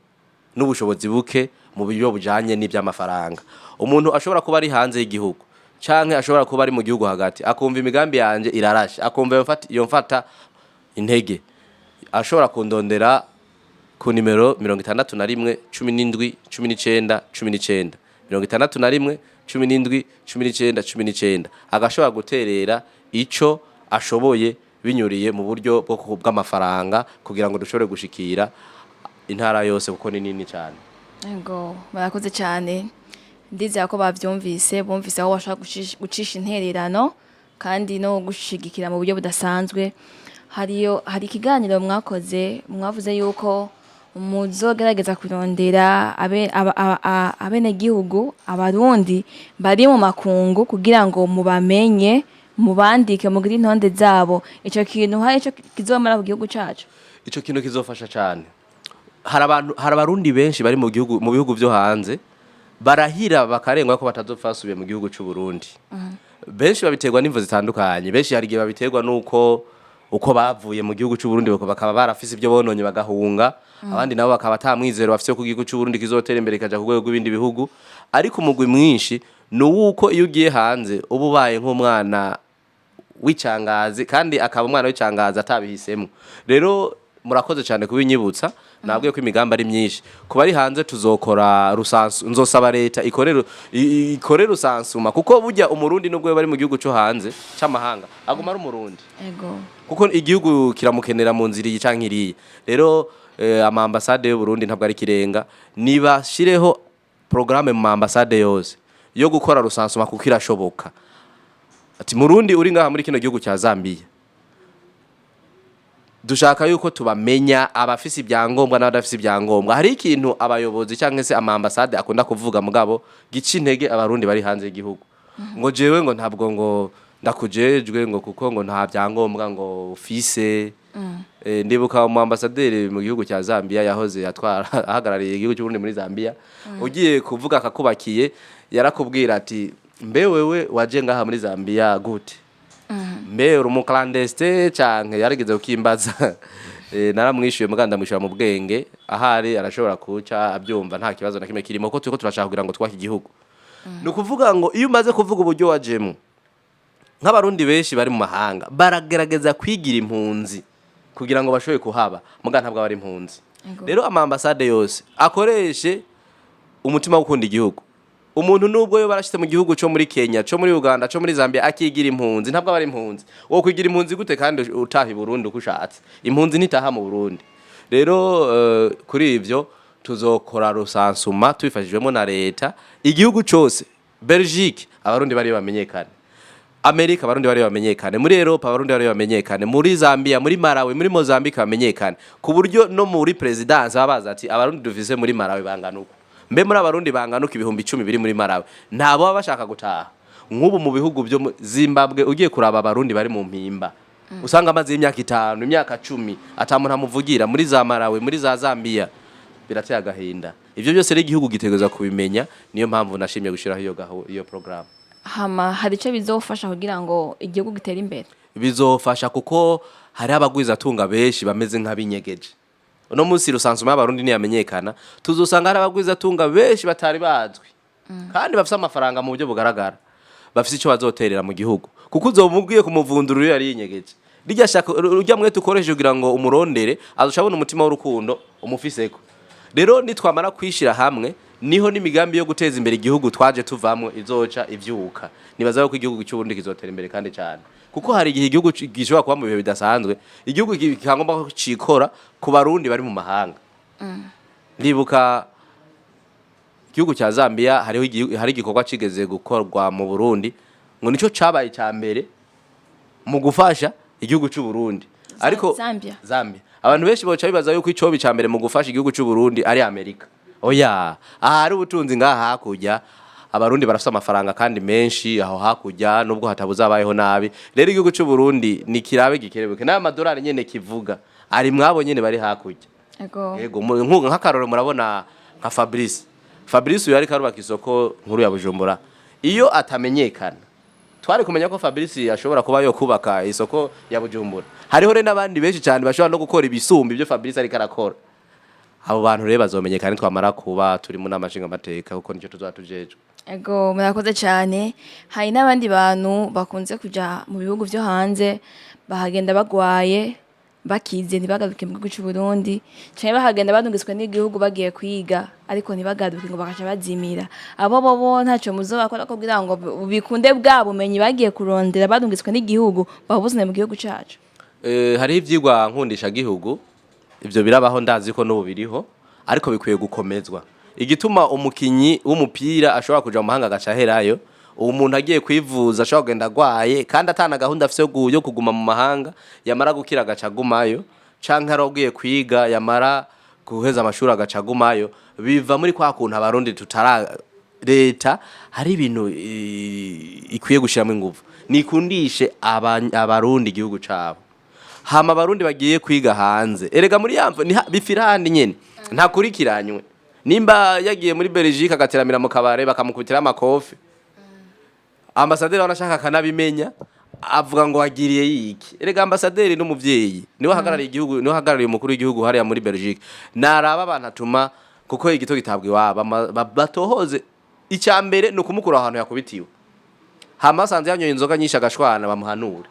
n'ubushobozi buke mu buryo bujanye n'ivy'amafaranga umuntu ashobora kuba ari hanze y'igihugu canke ashobora kuba ari mu gihugu hagati akumva imigambi yanje irarashe akumva yomfata intege ashobora kundondera ku nimero 61 17 19 19 61 17 19 19 agashobora guterera ico ashoboye binyuriye mu buryo bwo bw'amafaranga kugira ngo dushobore gushikira intara yose kuko ni nini cyane. Ego barakoze cyane ndizera ko bavyumvise bumvise aho washaka gucisha intererano kandi no gushigikira mu buryo budasanzwe hari ikiganiro mwakoze mwavuze yuko muzogerageza kurondera abenegihugu abarundi bari mu makungu kugira ngo mubamenye mubandike mugire intonde zabo ico kintu hari ico kizomara ku gihugu cacu ico kintu kizofasha cyane hari abarundi benshi bari mu bihugu byo hanze barahira bakarengwa ko batazofasubiye mu gihugu cy'u Burundi benshi babiterwa n'imvo zitandukanye benshi hari gihe babiterwa nuko uko bavuye mu gihugu cy'u Burundi bakaba barafise ibyo bononye bagahunga abandi nabo bakaba atamwizero bafise ku gihugu cy'u Burundi kizotera imbere kaja ku rwego rw'ibindi bihugu ariko umugwi mwinshi nuko iyo ugiye hanze uba ubaye nk'umwana w'icangazi kandi akaba umwana w'icangazi atabihisemo rero murakoze cyane kubinyibutsa nabwiye ko imigambi ari myinshi kuba ari hanze tuzokora rusansu nzosaba leta ikore rusansuma kuko burya umurundi nubwo bari mu gihugu cyo hanze cy'amahanga aguma ari umurundi ego kuko igihugu kiramukenera mu nzira yicankiriye rero ama ambassade y'u Burundi ntabwo ari kirenga niba shireho programme mu ambassade yose yo gukora rusansuma kuko irashoboka ati murundi uri ngaha muri kino gihugu cya Zambia dushaka yuko tubamenya abafise ibyangombwa n'abadafise ibyangombwa hari ikintu abayobozi cyangwa se ama ambassade akunda kuvuga mugabo gica intege abarundi bari hanze y'igihugu ngo jewe ngo ntabwo ngo ndakujejwe ngo kuko ngo nta byangombwa ngo ufise ndibuka mu ambassadeur mu gihugu cya Zambia yahoze atwara ahagarariye igihugu cy'u Burundi muri Zambia ugiye kuvuga akakubakiye yarakubwira ati mbe wewe waje ngaha muri Zambia gute mbe uri mu clandestine canke yarigeze ukimbaza naramwishuye muganda mwishura mu bwenge ahari arashobora kuca abyumva nta kibazo na kimwe kirimo ko turiko turashaka kugira ngo twake igihugu nukuvuga ngo iyo umaze kuvuga uburyo wajemo nk'abarundi benshi bari mu mahanga baragerageza kwigira impunzi kugira ngo bashobe kuhaba muganda ntabwo bari impunzi rero ama ambassade yose akoreshe umutima wo gukunda igihugu umuntu nubwo yo barashite mu gihugu cyo muri Kenya cyo muri Uganda cyo muri Zambia akigira impunzi ntabwo bari impunzi wo kwigira impunzi gute kandi utahi Burundi ukushatse impunzi nitaha mu Burundi rero kuri ivyo tuzokora rusansuma twifashijwemo na leta igihugu cyose Belgique abarundi bari bamenyekane Amerika abarundi bari bamenyekane muri Europe abarundi bari bamenyekane muri Zambia muri Malawi muri Mozambique bamenyekane ku buryo no muri presidence babaza ati abarundi dufise muri Malawi banganuko mbe muri abarundi banganuka ibihumbi 10 biri muri Malawi nabo bashaka gutaha nk'ubu mu bihugu byo Zimbabwe ugiye kuraba abarundi bari mu mpimba usanga amaze imyaka 5 imyaka 10 atamuntu amuvugira muri za Malawi muri za Zambia birateye agahinda ivyo byose rero igihugu gitegeza kubimenya niyo mpamvu nashimye gushiraho iyo program hama hari ico bizofasha kugira ngo igihugu gitere imbere bizofasha kuko hari abagwiza tunga benshi bameze nk'abinyegeje uno munsi rusansuma y'abarundi ntiyamenyekana tuzosanga hari abagwiza tunga benshi batari bazwi kandi bafite amafaranga mu buryo bugaragara bafite icyo bazoterera mu gihugu kuko uzomubwiye kumuvundura iyo yari yinyegeje rijya shaka urya mwete ukoresheje kugira ngo umurondere azoshabona umutima w'urukundo umufiseko rero nitwamara kwishira hamwe niho n'imigambi yo guteza imbere igihugu twaje tuvamwe izoca ivyuka nibaza ko igihugu cy'uburundi kizotera imbere kandi cyane kuko hari igihe igihugu gishobora kuba mu bihe bidasanzwe igihugu kikagomba cikora ku barundi bari mu mahanga ndibuka igihugu cya Zambia hari igikorwa cigeze gukorwa mu Burundi ngo nico cabaye cya mbere mu gufasha igihugu cy'u Burundi ariko Zambia abantu benshi boca bibaza yuko ico bica mbere mu gufasha igihugu cy'u Burundi ari Amerika oya hari ubutunzi ngaha hakurya abarundi barafite amafaranga kandi menshi aho hakurya nubwo hatabuzabayeho nabi rero igihugu cy'u Burundi ni kirabe gikerebuke n'amadolari nyene kivuga ari mwabo nyene bari hakurya yego nk'akaroro murabona nka Fabrice uyu ariko arubaka isoko nkuru ya Bujumbura iyo atamenyekana twari kumenya ko Fabrice ashobora kuba yo kubaka isoko ya Bujumbura hariho rero n'abandi benshi cyane bashobora no gukora ibisumbi byo Fabrice ariko arakora abo bantu rero bazomenyekana twamara kuba turi mu namashinga amateka kuko nicyo tuzatujejwe ego murakoze cyane hari n'abandi bantu bakunze kuja mu bihugu byo hanze bahagenda bagwaye bakize ntibagaruke mu gihugu cy'u Burundi cyane bahagenda badungiswe n'igihugu bagiye kwiga ariko ntibagaruke ngo bakaca bazimira abo bo ntacyo muzobakora ko kugira ngo bikunde bwa bumenyi bagiye kurondera badungiswe n'igihugu babuzane mu gihugu cyacu hari ivyigwa nkundisha gihugu ivyo birabaho ndazi ko n'ubu biriho ariko bikwiye gukomezwa igituma umukinyi w'umupira ashobora kuja mu mahanga agacaherayo umuntu agiye kwivuza ashobora kugenda agwaye kandi atana gahunda afise yo kuguma mu mahanga yamara gukira agacagumayo canke arogiye kwiga yamara guheza amashuri agacagumayo biva muri kwa kuntu abarundi tutara leta hari ibintu ikwiye gushiramo ingufu nikundishe abarundi igihugu cabo hama abarundi bagiye kwiga hanze erega muri yamva bifira handi nyene ntakurikiranywe nimba yagiye muri Belgique agateramira mu kabare bakamukubitira amakofi ambasaderi wanashaka kanabimenya avuga ngo wagiriye yiki erega ambasaderi n'umuvyeyi niwe hagarariye igihugu niwe hagarariye umukuru w'igihugu hariya muri Belgique naraba abantu atuma kuko igito gitabwa iwaba batohoze icyambere no kumukura ahantu yakubitiwe hama sanze yanyoye inzoga nyinshi agashwana bamuhanure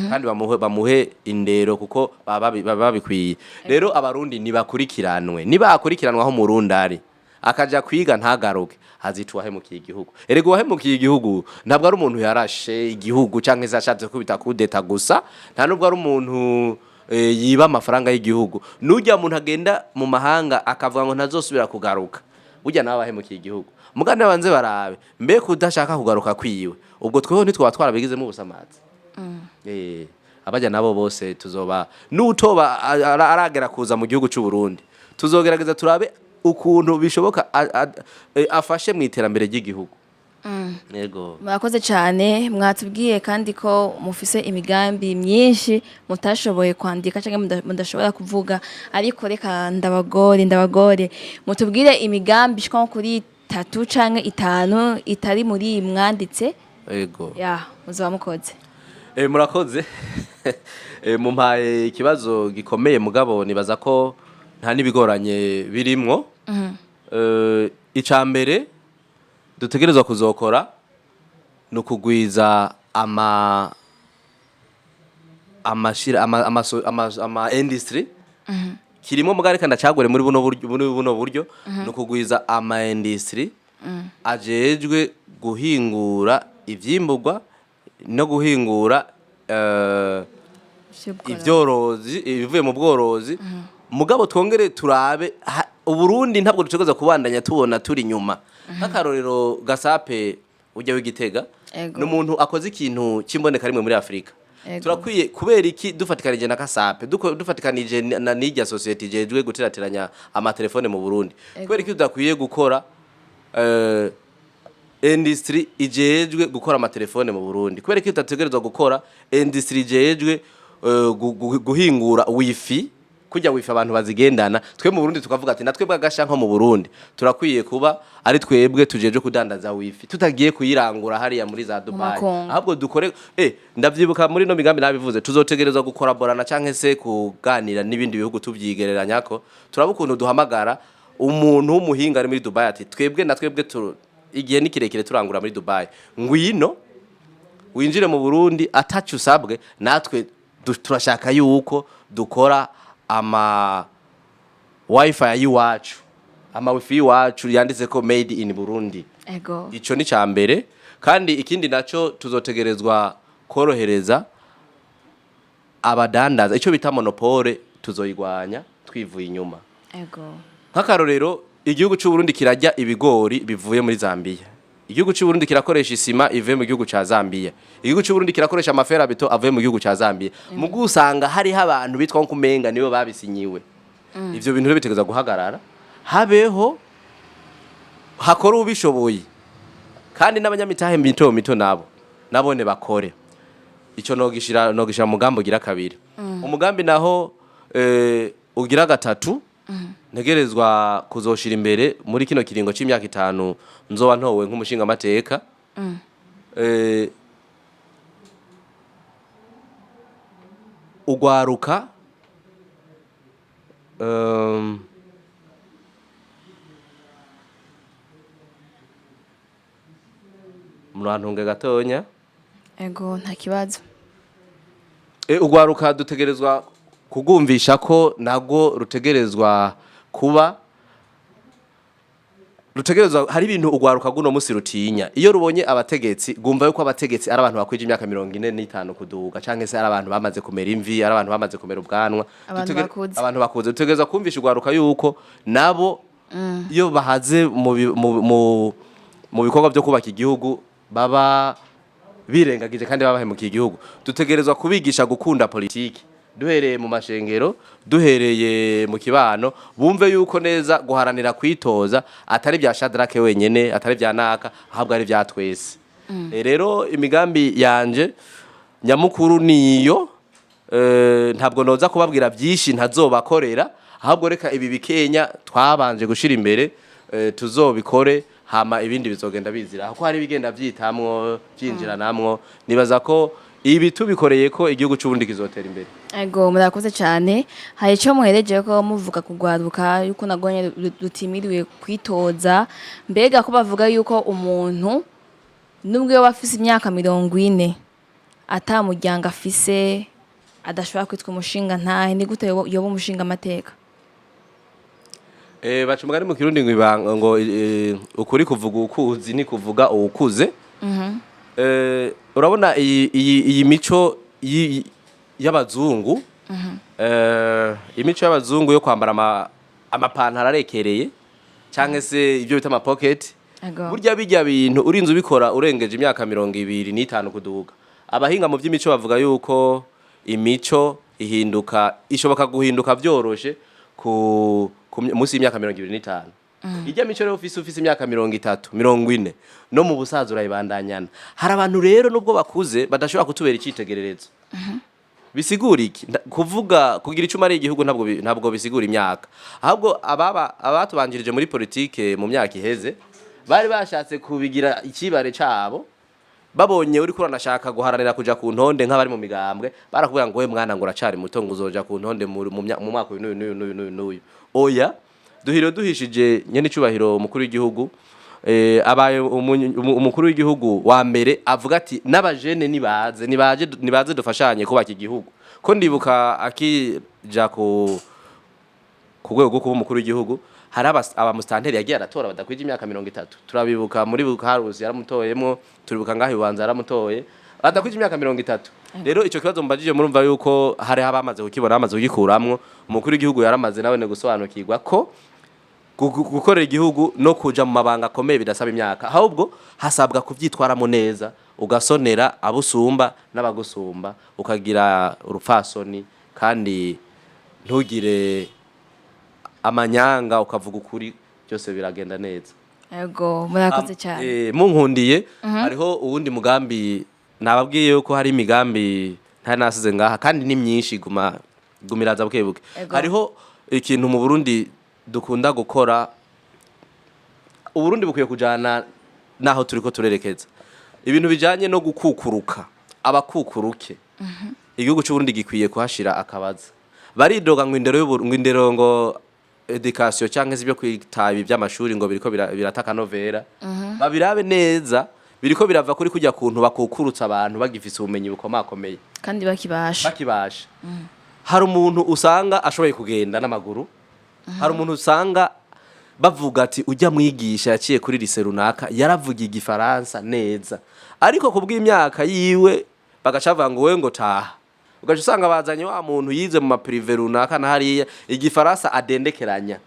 kandi bamuhe indero kuko babikwiye rero abarundi nibakurikiranwe nibakurikiranwa aho murundi ari akaja kwiga ntagaruke hazitwa hemukiye igihugu erega wahemukiye igihugu ntabwo ari umuntu yarashe igihugu canke zashatse kubita kudeta gusa nta nubwo ari umuntu yiba amafaranga y'igihugu nujya muntu agenda mu mahanga akavuga ngo ntazosubira kugaruka burya nawe wahemukiye igihugu mugane banze barabe mbe kudashaka kugaruka kwiwe ubwo tweho nitwa twarabigizemo ubusamazi abajya nabo bose tuzoba nutoba aragera kuza mu gihugu cy'u Burundi tuzogerageza turabe ukuntu bishoboka afashe mu iterambere ry'igihugu yego murakoze cyane mwatubwiye kandi ko mufise imigambi myinshi mutashoboye kwandika cyangwa mudashobora kuvuga ariko reka ndabagore mutubwire imigambi shika kuri 3 canke 5 itari muri mwanditse yego muzaba mukoze murakoze mumpaye ikibazo gikomeye mugabo nibaza ko nta nibigoranye birimwo icambere dutegerezwa kuzokora no kugwiza ama industry kirimo mugare kandi acagore muri buno buryo no kugwiza ama industry ajejwe guhingura ivyimburwa no guhingura ivyorozi ibivuye mu bworozi mugabo twongere turabe Uburundi ntabwo dutegereza kubandanya tubona turi nyuma nk'akarorero gasape ujya w'Igitega n'umuntu akoze ikintu kimboneka rimwe muri Afrika turakwiye kubera iki dufatikanije na gasape dufatikanije na nijya society jejwe guterateranya amatelefone mu Burundi kubera iki tudakwiye gukora industry ijejwe gukora amatelefone mu Burundi kubera iki tutategerezwa gukora industry ijejwe guhingura wifi kujya wifi abantu bazigendana twe mu Burundi tukavuga ati natwe bwagasha nko mu Burundi turakwiye kuba ari twebwe tujeje kudandaza wifi tutagiye kuyirangura hariya muri za Dubai ahubwo dukore ndavyibuka muri no migambi nabivuze tuzotegerezwa gukoraborana canke se kuganira n'ibindi bihugu tuvyigereranyako turabukuntu duhamagara umuntu w'umuhinga ari muri Dubai ati twebwe na twebwe igihe nikirekire turangura muri Dubai ngwino winjire mu Burundi atacu usabwe natwe turashaka yuko dukora ama wifi y'iwacu ama wifi y'iwacu yanditse ko made in Burundi. Ego. Ico ni cambere kandi ikindi naco tuzotegerezwa korohereza abadandaza ico bita monopole tuzoyigwanya twivuye inyuma. Ego. Nk'akarorero igihugu cy'u Burundi kirajya ibigori bivuye muri Zambia. Igihugu cy'u Burundi kirakoresha isima ivuye mu gihugu ca Zambia. Igihugu cy'u Burundi kirakoresha amaferabito avuye mu gihugu ca Zambia. Mu gusanga hari abantu bitwa nkumenga nibo babisinyiwe. Ivyo bintu bitegeza guhagarara. Habeho hakora ubishoboye. Kandi n'abanyamitahe mito nabone bakore. Ico nogishira mugambo gira kabiri. Umugambi naho ugira gatatu. Ntegerezwa kuzoshira imbere muri kino kiringo c'imyaka 5 nzoba ntowe nk'umushinga amateka. Ugwaruka murantunge gatonya. Ego nta kibazo. Ugwaruka dutegerezwa kugumvisha ko nago rutegerezwa kuba hari ibintu ugwaruka guno musi rutinya. Iyo rubonye abategetsi gumva yuko abategetsi ari abantu bakwije imyaka 45 kuduga canke se ari abantu bamaze kumera imvi, ari abantu bamaze kumera ubwanwa. Abantu bakuze dutegerezwa kumvisha ugwaruka yuko nabo iyo bahaze mu bikorwa byo kubaka igihugu baba birengagije kandi babahe mu kigihugu. Dutegerezwa kubigisha gukunda politiki. Duhereye mu mashengero, duhereye mu kibano, bumve yuko neza guharanira kwitoza atari bya Shadrack wenyene, atari bya naka, ahabwa ari bya twese. Rero imigambi yanje nyamukuru niyo, ntabwo noza kubabwira byinshi ntazobakorera, ahabwo reka ibi bikenya twabanje gushira imbere tuzobikore hama ibindi bizogenda bizira. Kuko hari bigenda byitamwo byinjira namwo, nibaza ko ibi tubikoreye ko igihugu cy'ubundi kizotera imbere. Ego murakoze cyane. Hari ico muhereje ko muvuga kugwaruka yuko nagonye rutimiriwe kwitoza. Mbega ko bavuga yuko umuntu nubwo yo bafise imyaka 40 atamuryango afise adashobora kwitwa umushinga ntahe, ni gute yoba umushinga amateka? Bacumugari mu Kirundi ngo ukuri kuvuga ukuzi ni kuvuga uwukuze. Urabona iyi mico y'abazungu, imico y'abazungu yo kwambara amapantaro arekereye canke se ibyo bita ama pocket. Burya bijya bintu urinze ubikora urengeje imyaka 25 kuduga. Abahinga mu by'imico bavuga yuko imico ishoboka guhinduka byoroshe musi y'imyaka 25. Ijya mico rero ufise imyaka 30, 40 no mu busaza urayibandanyana. Hari abantu rero nubwo bakuze badashobora kutubera icitegererezo. Bisigura iki? Kugira icuma ari igihugu ntabwo bisigura imyaka. Ahubwo abatubanjirije muri politike mu myaka iheze bari bashatse kubigira ikibare cabo, babonye uri kuranashaka guharanira kuja ku ntonde nk'abari mu migambwe, barakubwira ngo we mwana ngo uracari muto ngo uzoja ku ntonde mu mwaka n'uyu. Oya, duhishije nyene icubahiro umukuru w'igihugu, abaye umukuru w'igihugu wa mbere avuga ati n'abajene nibaze dufashanye kubaka igihugu. Ko ndibuka akija ku rwego rwo kuba umukuru w'igihugu, hari abamustanteri yagiye aratora badakwije imyaka 30. Turabibuka muri Bukarusi yaramutoyemo, turibuka ngaho ibanza yaramutoye badakwije imyaka 30. Rero ico kibazo mbajije murumva yuko hari abamaze kukibona amaze kugikuramwo. Umukuru w'igihugu yaramaze nawe ne gusobanukirwa ko gukorera igihugu no kuja mu mabanga akomeye bidasaba imyaka, ahubwo hasabwa kuvyitwaramo neza, ugasonera abusumba n'abagusumba, ukagira urupfasoni kandi ntugire amanyanga, ukavuga ukuri, byose biragenda neza. Ego murakoze cyane. Munkundiye hariho uwundi mugambi nababwiye yuko hari imigambi nta nasize ngaha kandi ni myinshi gumiraza bukebuke. Hariho ikintu mu Burundi dukunda gukora, Uburundi bukwiye kujana naho turiko turerekeza. Ibintu bijanye no gukukuruka, abakukuruke. Igihugu cy'u Burundi gikwiye kuhashira akabaza. Baridoga ngo indero ngo education cyangwa se ibyo kwitabi by'amashuri ngo biriko birataka novera. Babirabe neza biriko birava kuri kujya kuntu bakukurutsa abantu bagifise ubumenyi bukomakomeye kandi bakibasha hari umuntu usanga ashoboye kugenda n'amaguru hari umuntu usanga bavuga ati ujya mwigisha yaciye kuri lise runaka yaravuga igifaransa neza ariko kubw'imyaka yiwe bagacavuga ngo we ngo taha ugaca usanga bazanye wa muntu yize mu maprive runaka na hariya igifaransa adendekeranya.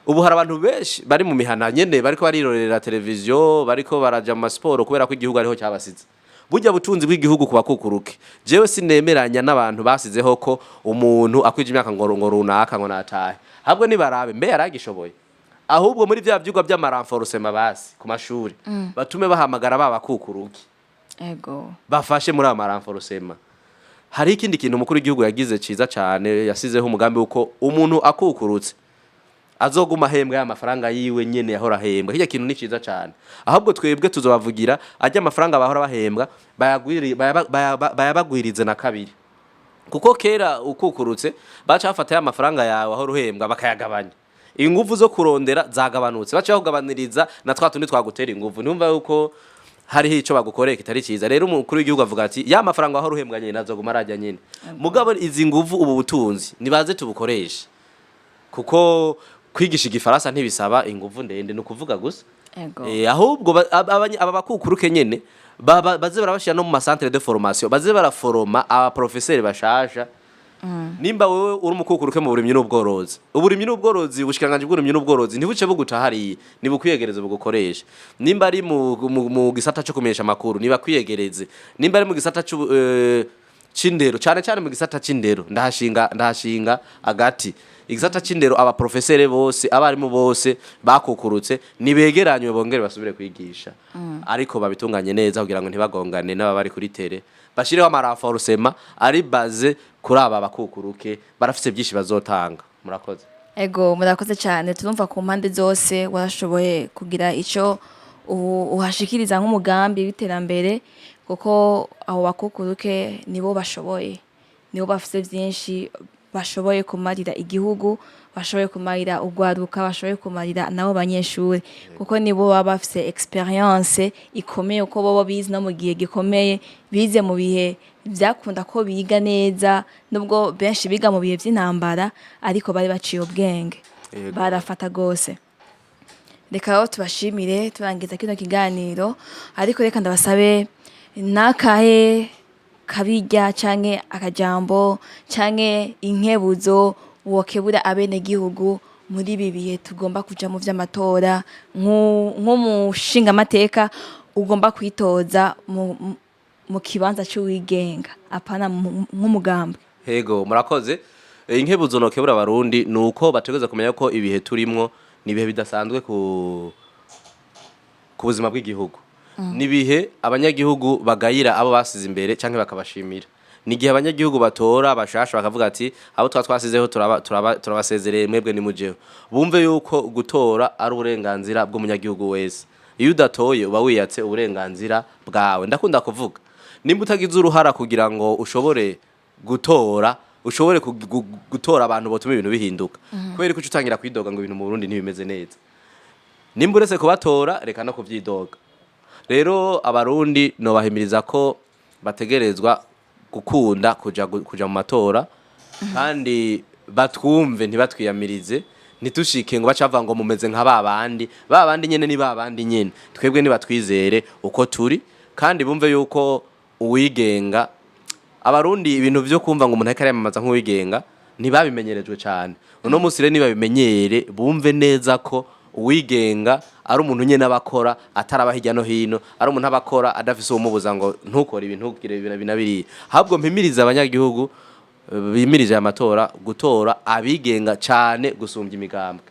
Ubu hari abantu benshi bari mu mihana nyene bariko barirorera televiziyo bariko baraja mu sport kubera ko igihugu ariho cyabasize. Burya butunzi bw'igihugu kuba kukuruke. Jewe sinemeranya n'abantu basizeho ko umuntu akwije imyaka ngo runaka ngo natahe. Habwo nibarabe mbe yaragishoboye. Ahubwo muri vya vyugwa by'amaranforcement basi ku mashuri batume bahamagara baba kukuruke. Ego. Bafashe muri amaranforcement. Hari ikindi kintu umukuru w'igihugu yagize ciza cyane yasizeho umugambi uko umuntu akukurutse azoguma hembwa y'amafaranga yiwe nyene yahora hembwa. Kijya kintu ni ciza cyane. Ahubwo twebwe tuzobavugira ajya amafaranga bahora bahembwa bayabagwirize na kabiri. Kuko kera ukukurutse baca bafata y'amafaranga yawe aho ruhembwa bakayagabanya. Ingufu zo kurondera zagabanutse baca kugabaniriza na twatundi twagutera ingufu. Numva yuko hari ico bagukoreka kitari ciza. Rero umukuru w'igihugu avuga ati ya mafaranga aho ruhembwa nyene nazoguma arajya nyene. Mugabo izi nguvu ubu butunzi nibaze tubukoresha. Kuko kwigisha igifaransa ntibisaba inguvu ndende no kuvuga gusa. Ahubwo aba bakukuruke nyene baze barabashira no mu centre de formation baze baraforoma aba professeur bashasha. Nimba wewe uri umukukuruke mu burimyi n'ubworozi uburimyi n'ubworozi ubushikanganje bw'uburimyi n'ubworozi ntibuce buguta hari nibukwiyegereza bugukoresha. Nimba ari mu gisata cyo kumenyesha makuru niba kwiyegereze. Nimba ari mu gisata c'indero cyane mu gisata c'indero ndahashinga agati igisata c'indero aba professeur bose abarimu bose bakukurutse nibegeranywe bongere basubire kwigisha ariko babitunganye neza kugira ngo ntibagongane n'abari kuri tele bashireho amaranforcement ari base kuri aba bakukuruke barafise byinshi bazotanga. Murakoze. Ego murakoze cyane turumva ku mpande zose warashoboye kugira ico uhashikiriza nk'umugambi w'iterambere kuko abo bakukuruke nibo bashoboye nibo bafise byinshi bashoboye kumarira igihugu bashoboye kumarira ugwaruka bashoboye kumarira nabo banyeshuri kuko nibo baba bafise experience ikomeye uko bobo bize no mu gihe gikomeye bize mu bihe byakunda ko biga neza nubwo benshi biga mu bihe by'intambara ariko bari baciye ubwenge barafata gose. Reka tubashimire turangiza kino kiganiro ariko reka ndabasabe nakahe kabijya canke akajambo canke inkebuzo wokebura abene gihugu muri bibihe tugomba kuja mu vy'amatora nk'umushinga amateka ugomba kwitoza mu kibanza cy'uwigenga apana nk'umugambi. Hego murakoze. Inkebuzo nokebura abarundi nuko bategeza kumenya ko ibihe turimwo nibihe bidasanzwe ku buzima bw'igihugu. Nibihe abanyagihugu bagayira abo basize imbere canke bakabashimira. Nigihe abanyagihugu batora bashasha bakavuga ati abo twasizeho turabasezereye mwebwe nimujeho. Bumve yuko gutora ari uburenganzira bw'umunyagihugu wese. Iyo udatoye uba wiyatse uburenganzira bwawe. Ndakunda kuvuga nimba utagize uruhara kugira ngo ushobore gutora ushobore gutora abantu botuma ibintu bihinduka. Kubera ko utangira kwidoga ngo ibintu mu Burundi ntibimeze neza. Nimba uretse kubatora reka no kuvyidoga. Rero abarundi no bahimiriza ko bategerezwa gukunda kuja mu matora kandi batwumve ntibatwiyamirize ntitushike ngo bacava ngo mumeze nka babandi nyene ni babandi nyene twebwe nibatwizere uko turi kandi bumve yuko uwigenga abarundi ibintu byo kumva ngo umuntu akariyamamaza nk'uwigenga ntibabimenyerejwe cyane. Uno munsi rero nibabimenyere bumve neza ko uwigenga ari umuntu nyene abakora ataraba hirya no hino ari umuntu abakora adafise umubuza ngo ntukore ibintu ntugire binabiri. Habwo mpimiriza abanyagihugu bimirije amatora gutora abigenga cyane gusumbya imigambwe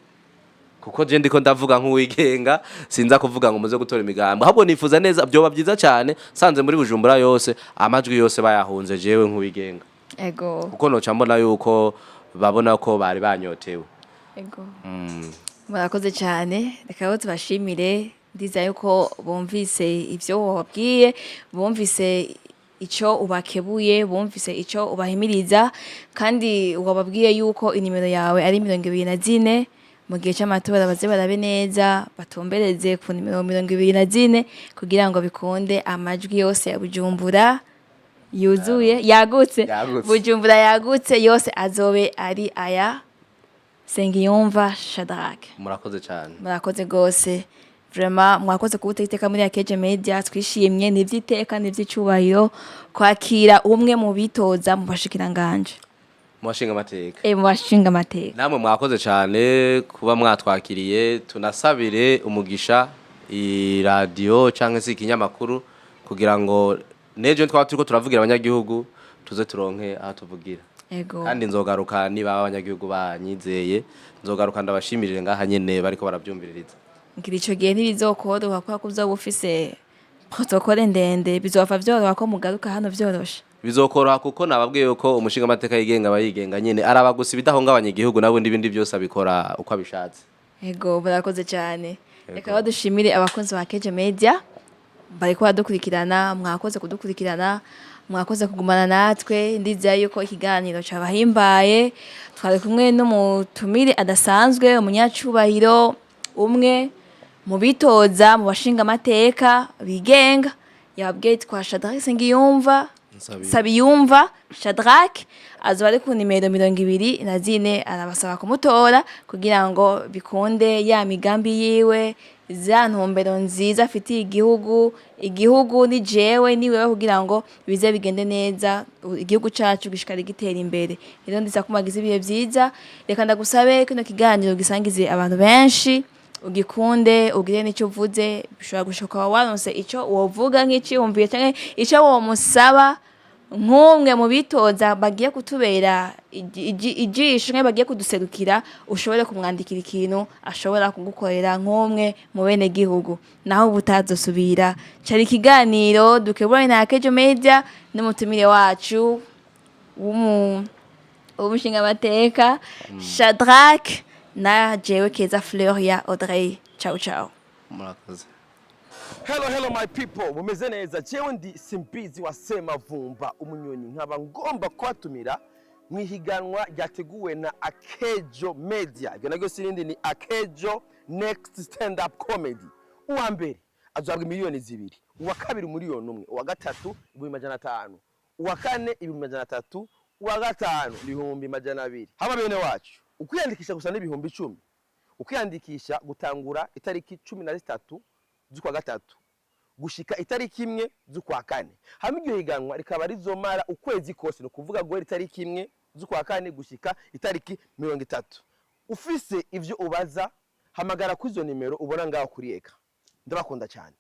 kuko je ndiko ndavuga nk'uwigenga sinza kuvuga ngo muze gutora imigambwe. Habwo nifuza neza byoba byiza cyane sanze muri Bujumbura yose amajwi yose bayahunze jewe nk'uwigenga. Ego kuko no cambona yuko babona ko bari banyotewe. Ego murakoze cyane reka tubashimire ndiza yuko bumvise ivyo wabwiye bumvise ico ubakebuye bumvise ico ubahimiriza kandi wababwiye yuko inimero yawe ari 24 mu gihe cy'amatora baze barabe neza batumbereze ku nimero 24 kugira ngo bikunde amajwi yose ya Bujumbura yuzuye yagutse Bujumbura yagutse yose azobe ari aya Nsengiyumva Shadrack. Murakoze cyane. Murakoze gose. Vraiment mwakoze kubuteka muri Akeje Media, twishimye n'ivyiteka n'ivyicubahiro kwakira umwe mu bitoza mu bashikiranganje. Mu bashinga amateka. Mu bashinga amateka. Namwe mwakoze cyane kuba mwatwakiriye, tunasabire umugisha i radio canke se ikinyamakuru kugira ngo nejo twaba turiko turavugira abanyagihugu tuze turonke aho tuvugira. Ego. Kandi nzogaruka niba abanyagihugu banyizeye, nzogaruka ndabashimirire ngaha nyene bariko baravyumviririza. Ngira ico gihe ntibizokoroha kwa kuzoba ufise protocole ndende, bizova vyoroha ko mugaruka hano vyorosha. Bizokoroha kuko nababwiye yuko umushinga amateka yigenga abayigenga nyene araba gusa ibidahungabanya igihugu nabo ndibindi byose abikora uko abishatse. Ego barakoze cyane. Reka badushimire abakunzi ba Akeje Media bariko badukurikirana, mwakoze kudukurikirana, mwakoze kugumana natwe, ndizeye yuko ikiganiro cabahimbaye. Twari kumwe n'umutumire adasanzwe, umunyacubahiro umwe mu bitoza mu bashinga amateka bigenga, yabwiye twa Shadrack Nsengiyumva Nsabiyumva Shadrack azoba ari ku nimero 24 arabasaba kumutora kugira ngo bikunde ya migambi yiwe za ntumbero nziza afitiye igihugu ni jewe niwewe kugira ngo bize bigende neza igihugu cacu gishikara gitera imbere. Rero ndiza kumagiza ibihe byiza, reka ndagusabe kino kiganiro gisangize abantu benshi, ugikunde ugire n'icyo uvuze, bishobora gushoka waronse ico wovuga nk'iciyumviye canke ico womusaba nk'umwe mu bitoza bagiye kutubera ijisho nk'aho bagiye kuduserukira, ushobore kumwandikira ikintu ashobora kugukorera nk'umwe mu bene gihugu. Naho ubutazosubira cari ikiganiro dukebura na Akeje Media n'umutumire wacu w'umushinga amateka Shadrack na jewe Keza Fleur ya Audrey. Ciao ciao. Murakoze. Hello my people, mumeze neza. Jewe ndi Simbizi wa Semavumba umunyoni, nkaba ngomba kwatumira mwihiganwa ryateguwe na Akejo Media. Ibyo nagyo sirindi ni Akejo Next Stand Up Comedy. Uwa mbere azabwa miliyoni 2, uwa kabiri miliyoni 1, uwa gatatu 500, uwa kane 300, uwa gatanu 200. Haba bene wacu ukwiyandikisha gusa n'ibihumbi 10. Ukwiyandikisha gutangura itariki 13 z'ukwa gatatu gushika itariki 1 z'ukwa kane. Hamwe iryo higanwa rikaba rizomara ukwezi kose, no kuvuga ngo itariki 1 z'ukwa kane gushika itariki 30. Ufise ivyo ubaza hamagara kwizo nimero ubona ngaho kuri eka. Ndabakunda cyane.